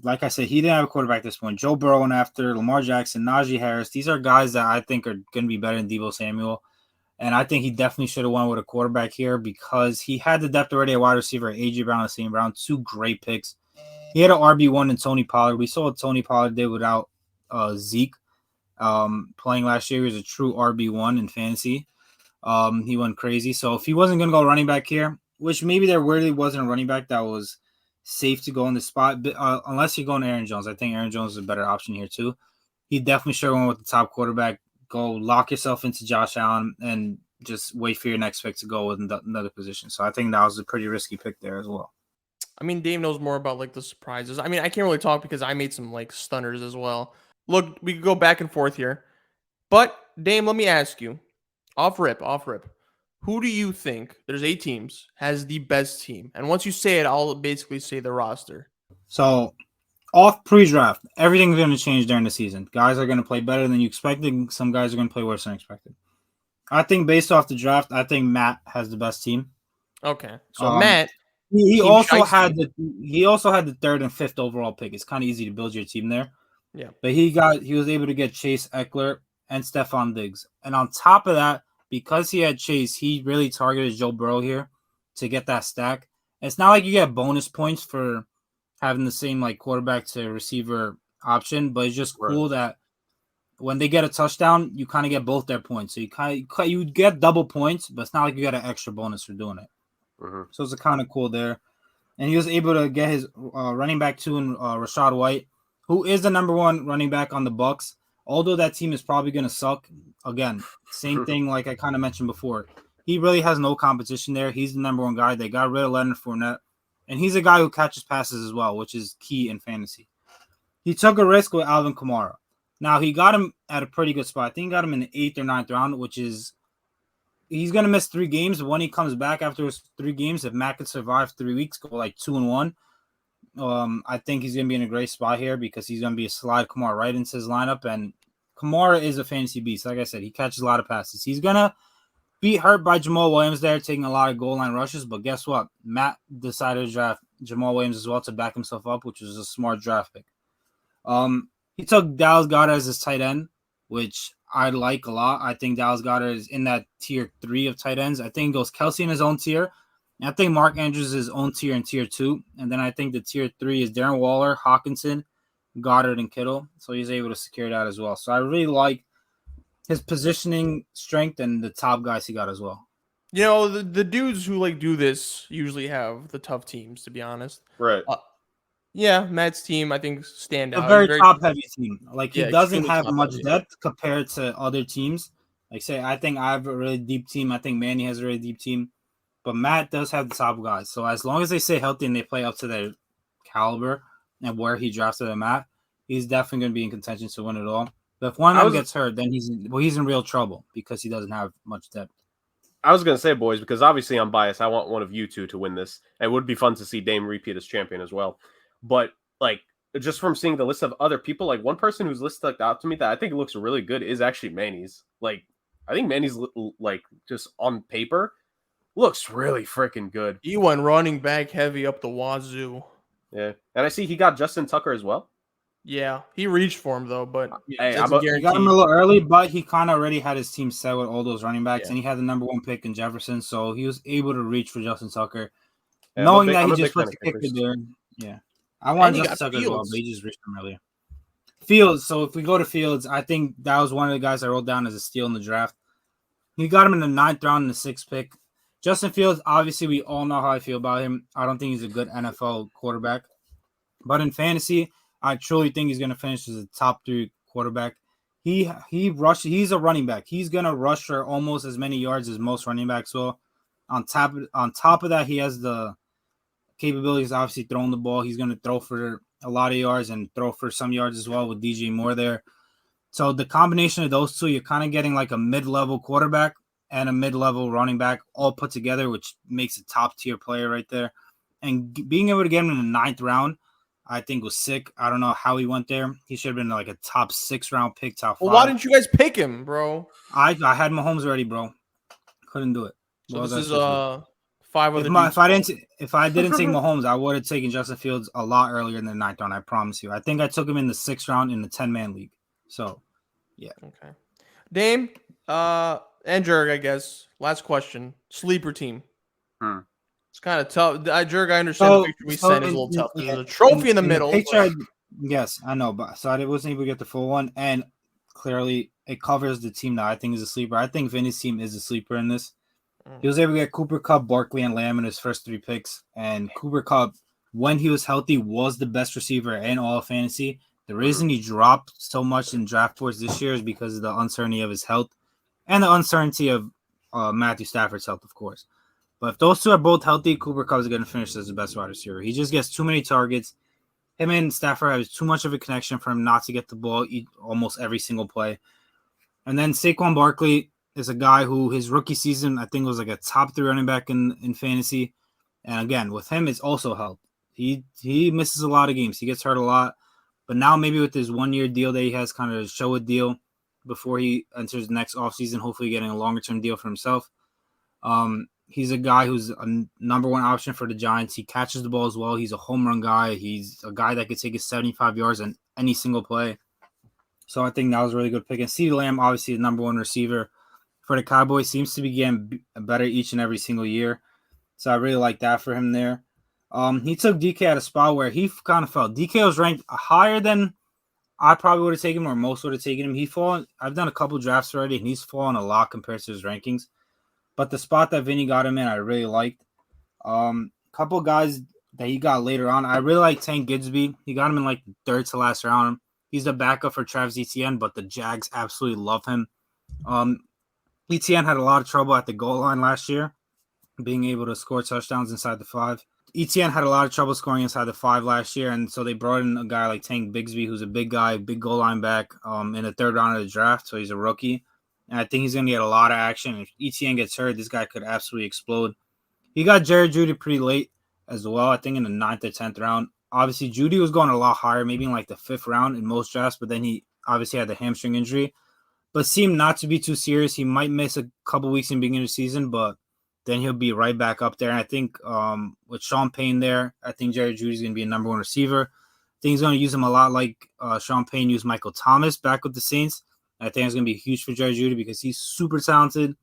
Like I said, he didn't have a quarterback at this point. Joe Burrow went after, Lamar Jackson, Najee Harris. These are guys that I think are going to be better than Deebo Samuel. And I think he definitely should have went with a quarterback here because he had the depth already at wide receiver, A.J. Brown and St. Brown, 2 great picks. He had an RB1 in Tony Pollard. We saw what Tony Pollard did without Zeke playing last year. He was a true RB1 in fantasy. He went crazy. So if he wasn't going to go running back here, which maybe there really wasn't a running back that was safe to go in the spot, but, unless you're going Aaron Jones. I think Aaron Jones is a better option here too. He definitely should have went with the top quarterback. Go lock yourself into Josh Allen and just wait for your next pick to go with another position. So I think that was a pretty risky pick there as well. I mean, Dave knows more about like the surprises. I mean, I can't really talk because I made some like stunners as well. Look, we could go back and forth here. But Dame, let me ask you, off rip, who do you think, there's 8 teams, has the best team? And once you say it, I'll basically say the roster. So off pre-draft, everything's going to change during the season. Guys are going to play better than you expected. Some guys are going to play worse than expected. I think based off the draft, I think Matt has the best team. Okay, so Matt, he also had the 3rd and 5th overall pick. It's kind of easy to build your team there. Yeah, but he was able to get Chase Eckler and Stephon Diggs, and on top of that, because he had Chase, he really targeted Joe Burrow here to get that stack. And it's not like you get bonus points for having the same like quarterback to receiver option, but it's just cool that when they get a touchdown, you kind of get both their points. So you get double points, but it's not like you get an extra bonus for doing it. So it's kind of cool there. And he was able to get his running back 2 in Rachaad White, who is the number 1 running back on the Bucs. Although that team is probably going to suck. Again, same thing like I kind of mentioned before. He really has no competition there. He's the number 1 guy. They got rid of Leonard Fournette. And he's a guy who catches passes as well, which is key in fantasy. He took a risk with Alvin Kamara. Now, he got him at a pretty good spot. I think he got him in the 8th or 9th round, which is he's going to miss 3 games. When he comes back after his 3 games, if Matt could survive 3 weeks, go like 2-1, I think he's going to be in a great spot here because he's going to be a slide Kamara right into his lineup. And Kamara is a fantasy beast. Like I said, he catches a lot of passes. He's going to be hurt by Jamal Williams there, taking a lot of goal line rushes. But guess what? Matt decided to draft Jamal Williams as well to back himself up, which was a smart draft pick. He took Dallas Goedert as his tight end, which I like a lot. I think Dallas Goedert is in that tier 3 of tight ends. I think it goes Kelsey in his own tier. I think Mark Andrews is his own tier in tier 2. And then I think the tier 3 is Darren Waller, Hawkinson, Goddard, and Kittle. So he's able to secure that as well. So I really like his positioning strength and the top guys he got as well. You know, the dudes who like do this usually have the tough teams, to be honest. Right. Yeah, Matt's team I think stand out. A very, He's top-heavy team. Like, he Yeah, doesn't extremely have much top-heavy. depth compared to other teams. Like, say, I think I have a really deep team. I think Manny has a really deep team. But Matt does have the top guys. So as long as they stay healthy and they play up to their caliber and where he drafted them at, he's definitely going to be in contention to win it all. But if one of them gets hurt, then he's in real trouble because he doesn't have much depth. I was going to say, boys, because obviously I'm biased. I want one of you two to win this. It would be fun to see Dame repeat as champion as well. But, like, just from seeing the list of other people, like, one person whose list stuck out to me that I think looks really good is actually Manny's. Like, I think Manny's, like, just on paper, looks really freaking good. He went running back heavy up the wazoo. Yeah. And I see he got Justin Tucker as well. Yeah, he reached for him though, but Hey, that's I'm a a- He guarantee. got him a little early, but he kind of already had his team set with all those running backs, Yeah. and he had the number 1 pick in Jefferson, so he was able to reach for Justin Tucker. Yeah, Knowing I'm that a he big just fan put the of kicker kickers. there. Yeah. I wanted he Justin got Tucker as well, Fields. but he just reached him earlier. Fields. So if we go to Fields, I think that was one of the guys I wrote down as a steal in the draft. He got him in the 9th round in the 6th pick. Justin Fields, obviously, we all know how I feel about him. I don't think he's a good NFL quarterback. But in fantasy, I truly think he's going to finish as a top 3 quarterback. He rushes. He's a running back. He's going to rush for almost as many yards as most running backs will. On top of that, he has the capabilities, obviously, throwing the ball. He's going to throw for a lot of yards and throw for some yards as well with DJ Moore there. So the combination of those two, you're kind of getting like a mid-level quarterback and a mid-level running back all put together, which makes a top-tier player right there. And being able to get him in the 9th round, I think was sick. I don't know how he went there. He should have been like a top 6 round pick, top 5. Well, why didn't you guys pick him, bro? I had Mahomes already, bro. Couldn't do it. So What this was is I supposed to do? 5 other. If I didn't take Mahomes, I would have taken Justin Fields a lot earlier in the 9th round. I promise you. I think I took him in the 6th round in the 10-man league. So, yeah. Okay. Dame, and Jurg, I guess. Last question. Sleeper team. It's kind of tough. Jurg, I understand the picture we sent is a little tough. There's a trophy in the middle. Yes, I know, but so I wasn't able to get the full one, and clearly it covers the team that I think is a sleeper. I think Vinny's team is a sleeper in this. He was able to get Cooper Kupp, Barkley, and Lamb in his first 3 picks, and Cooper Kupp, when he was healthy, was the best receiver in all of fantasy. The reason he dropped so much in draft boards this year is because of the uncertainty of his health and the uncertainty of Matthew Stafford's health, of course. But if those two are both healthy, Cooper Kupp is going to finish as the best wide receiver. He just gets too many targets. Him and Stafford have too much of a connection for him not to get the ball almost every single play. And then Saquon Barkley is a guy who his rookie season, I think, was like a top 3 running back in fantasy. And again, with him, it's also helped. He misses a lot of games. He gets hurt a lot. But now maybe with his 1-year deal that he has, kind of a show a deal before he enters the next offseason, hopefully getting a longer-term deal for himself. He's a guy who's a number 1 option for the Giants. He catches the ball as well. He's a home run guy. He's a guy that could take his 75 yards on any single play. So I think that was a really good pick. And CeeDee Lamb, obviously the number 1 receiver for the Cowboys, seems to be getting better each and every single year. So I really like that for him there. He took DK at a spot where he kind of fell. DK was ranked higher than I probably would have taken him, or most would have taken him. I've done a couple drafts already, and he's fallen a lot compared to his rankings. But the spot that Vinny got him in, I really liked. Couple guys that he got later on, I really like Tank Gidsby. He got him in like the 3rd to last round. He's the backup for Travis Etienne, but the Jags absolutely love him. Etienne had a lot of trouble at the goal line last year, being able to score touchdowns inside the 5. Etienne had a lot of trouble scoring inside the 5 last year, and so they brought in a guy like Tank Bigsby, who's a big guy, big goal line back in the 3rd round of the draft, so he's a rookie. And I think he's going to get a lot of action. If Etienne gets hurt, this guy could absolutely explode. He got Jerry Jeudy pretty late as well, I think in the 9th or 10th round. Obviously, Jeudy was going a lot higher, maybe in like the 5th round in most drafts, but then he obviously had the hamstring injury. But seemed not to be too serious. He might miss a couple weeks in the beginning of the season, but then he'll be right back up there. And I think with Sean Payne there, I think Jerry Jeudy's going to be a number 1 receiver. I think he's going to use him a lot like Sean Payne used Michael Thomas back with the Saints. I think it's going to be huge for Jerry Jeudy because he's super talented.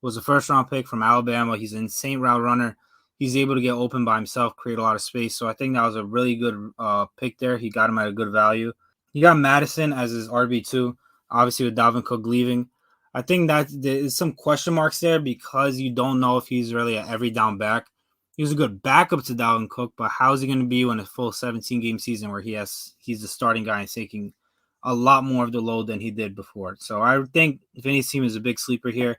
Was a 1st-round pick from Alabama. He's an insane route runner. he's able to get open by himself, create a lot of space. So I think that was a really good pick there. He got him at a good value. He got Madison as his RB2, obviously with Dalvin Cook leaving. I think that there is some question marks there because you don't know if he's really an every down back. He was a good backup to Dalvin Cook, but how is he going to be when a full 17-game season where he's the starting guy and taking a lot more of the load than he did before? So I think Vinny's team is a big sleeper here.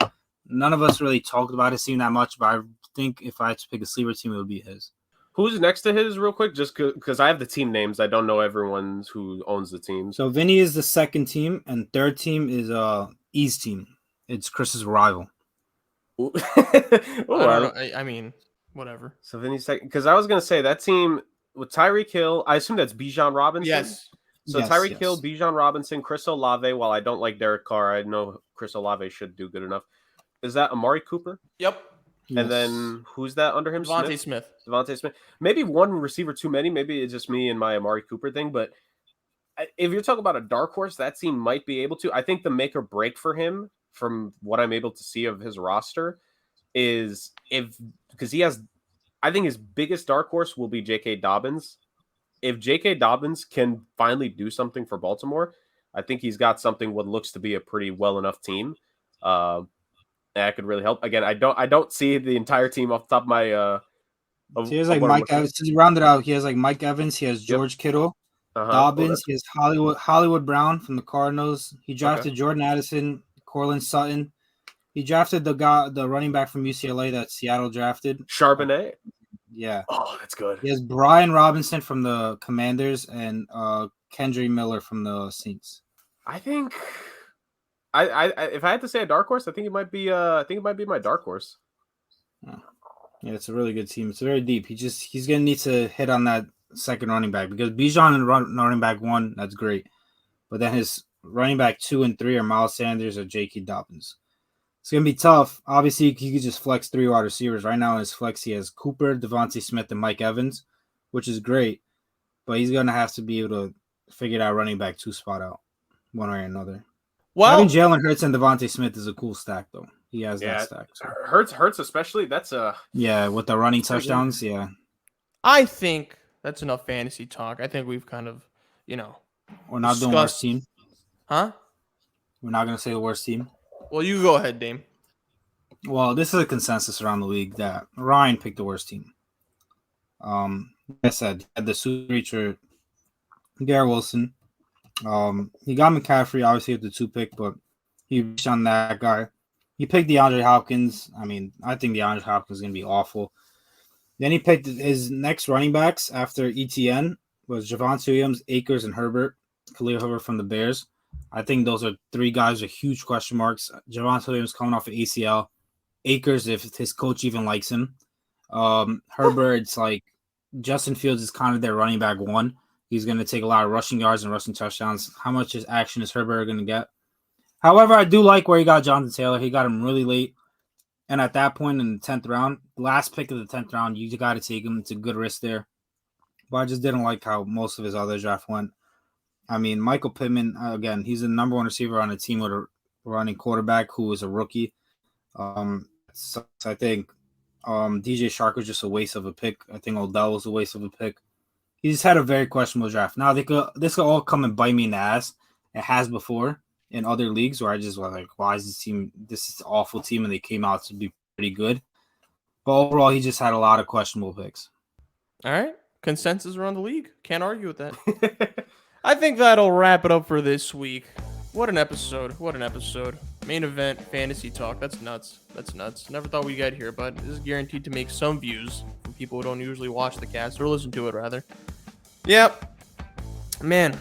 None of us really talked about his team that much, but I think if I had to pick a sleeper team, it would be his. Who's next to his, real quick? Just because I have the team names, I don't know everyone who owns the team. So Vinny is the second team, and third team is E's team. It's Chris's rival. I mean, whatever. So Vinny's second, because I was gonna say that team with Tyreek Hill. I assume that's Bijan Robinson. Yes. So Tyreek Hill, Bijan Robinson, Chris Olave. While I don't like Derek Carr, I know Chris Olave should do good enough. Is that Amari Cooper? Yep. Yes. And then who's that under him? Devontae Smith. Devontae Smith. Maybe one receiver too many. Maybe it's just me and my Amari Cooper thing. But if you're talking about a dark horse, that team might be able to. I think the make or break for him, from what I'm able to see of his roster, is because he has. I think his biggest dark horse will be J.K. Dobbins. If J.K. Dobbins can finally do something for Baltimore, I think he's got something what looks to be a pretty well enough team. That could really help. Again, I don't see the entire team off the top of my. So he has like Mike Evans. To round it out, he has like Mike Evans. He has George Kittle, Dobbins. He has Hollywood Brown from the Cardinals. He drafted Jordan Addison, Cortland Sutton. He drafted the running back from UCLA that Seattle drafted. Charbonnet. Yeah. Oh, that's good. He has Brian Robinson from the Commanders and Kendry Miller from the Saints. I think I if I had to say a dark horse, I think it might be my dark horse. Yeah, it's a really good team. It's very deep. He's gonna need to hit on that second running back because Bijan and running back 1, that's great. But then his running back 2 and 3 are Miles Sanders or J.K. Dobbins. It's going to be tough. Obviously, he could just flex 3 wide receivers. Right now in his flex, he has Cooper, Devontae Smith, and Mike Evans, which is great. But he's going to have to be able to figure that running back 2 spot out one way or another. Well, having Jalen Hurts and Devontae Smith is a cool stack, though. He has that stack. So. Hurts especially. That's a... Yeah, with the running touchdowns, yeah. I think that's enough fantasy talk. I think we've kind of, We're not doing worst team. Huh? We're not going to say the worst team. Well, you go ahead, Dame. Well, this is a consensus around the league that Ryan picked the worst team. Like I said, he had the super reacher, Garrett Wilson. He got McCaffrey, obviously, with the 2 pick, but he reached on that guy. He picked DeAndre Hopkins. I mean, I think DeAndre Hopkins is going to be awful. Then he picked his next running backs after ETN was Javonte Williams, Akers, and Herbert. Khalil Herbert from the Bears. I think those are 3 guys with huge question marks. Javonte Williams coming off of ACL. Akers, if his coach even likes him. Herbert, it's like Justin Fields is kind of their running back 1. He's going to take a lot of rushing yards and rushing touchdowns. How much action is Herbert going to get? However, I do like where he got Jonathan Taylor. He got him really late. And at that point in the 10th round, last pick of the 10th round, you got to take him. It's a good risk there. But I just didn't like how most of his other draft went. I mean, Michael Pittman, again, he's the number 1 receiver on a team with a running quarterback who is a rookie. So I think DJ Shark was just a waste of a pick. I think Odell was a waste of a pick. He just had a very questionable draft. Now, this could all come and bite me in the ass. It has before in other leagues where I just was like, why is this is an awful team, and they came out to be pretty good. But overall, he just had a lot of questionable picks. All right. Consensus around the league. Can't argue with that. I think that'll wrap it up for this week. What an episode. Main event, fantasy talk. That's nuts. Never thought we'd get here, but this is guaranteed to make some views from people who don't usually watch the cast or listen to it, rather. Yep. Man.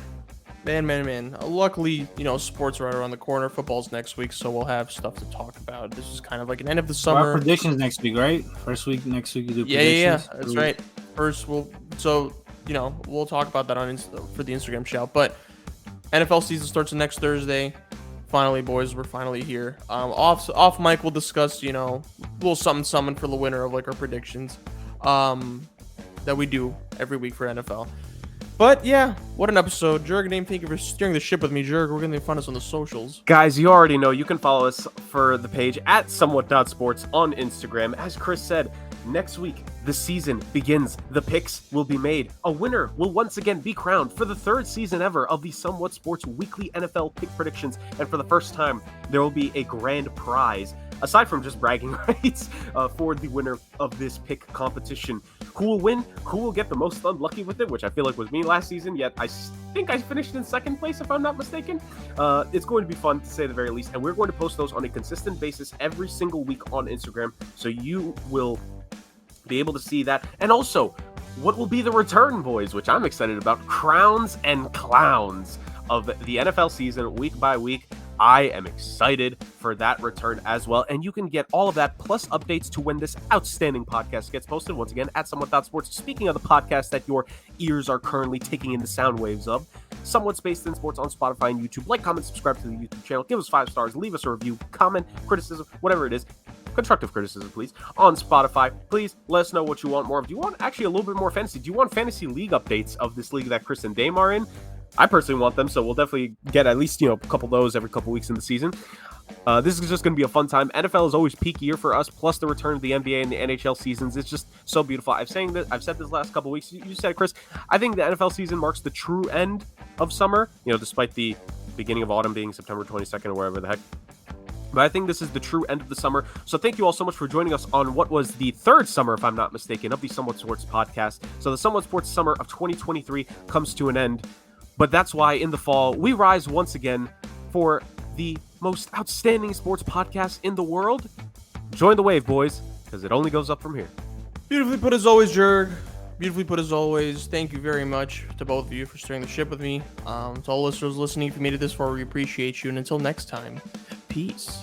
Luckily, sports are right around the corner. Football's next week, so we'll have stuff to talk about. This is kind of like an end of the summer. Our predictions next week, right? Next week you do predictions. Yeah. That's right. First, we'll talk about that for the Instagram shout. But NFL season starts next Thursday. Finally, boys, we're finally here. Off mic, we'll discuss, a little something for the winner of like our predictions that we do every week for NFL. But yeah, what an episode. Jurg and Dame, thank you for steering the ship with me. Jurg, we're going to find us on the socials. Guys, you already know you can follow us for the page at somewhat.sports on Instagram. As Chris said, Next week, the season begins. The picks will be made. A winner will once again be crowned for the third season ever of the Somewhat Sports Weekly NFL Pick Predictions. And for the first time, there will be a grand prize, aside from just bragging rights, for the winner of this pick competition. Who will win? Who will get the most unlucky with it, which I feel like was me last season, yet I think I finished in second place, if I'm not mistaken. It's going to be fun, to say the very least, and we're going to post those on a consistent basis every single week on Instagram, so you will be able to see that. And also, what will be the return, boys, which I'm excited about, crowns and clowns of the NFL season week by week. I am excited for that return as well, and you can get all of that plus updates to when this outstanding podcast gets posted, once again, at SomewhatSports. Speaking of the podcast that your ears are currently taking in the sound waves of, Somewhat Spaced in Sports on Spotify and YouTube. Like, comment, subscribe to the YouTube channel, give us 5 stars, leave us a review, comment, criticism, whatever it is. Constructive criticism, please, on Spotify. Please let us know what you want more of. Do you want actually a little bit more fantasy? Do you want fantasy league updates of this league that Chris and Dame are in? I personally want them, so we'll definitely get at least, a couple of those every couple weeks in the season. This is just going to be a fun time. NFL is always peak year for us, plus the return of the NBA and the NHL seasons. It's just so beautiful. I've said this last couple of weeks. You said it, Chris. I think the NFL season marks the true end of summer, despite the beginning of autumn being September 22nd or wherever the heck. But I think this is the true end of the summer. So thank you all so much for joining us on what was the third summer, if I'm not mistaken, of the Somewhat Sports Podcast. So the Somewhat Sports summer of 2023 comes to an end. But that's why in the fall, we rise once again for the most outstanding sports podcast in the world. Join the wave, boys, because it only goes up from here. Beautifully put as always, Jurg. Beautifully put as always. Thank you very much to both of you for steering the ship with me. To all listeners listening, if you made it this far, we appreciate you. And until next time, peace.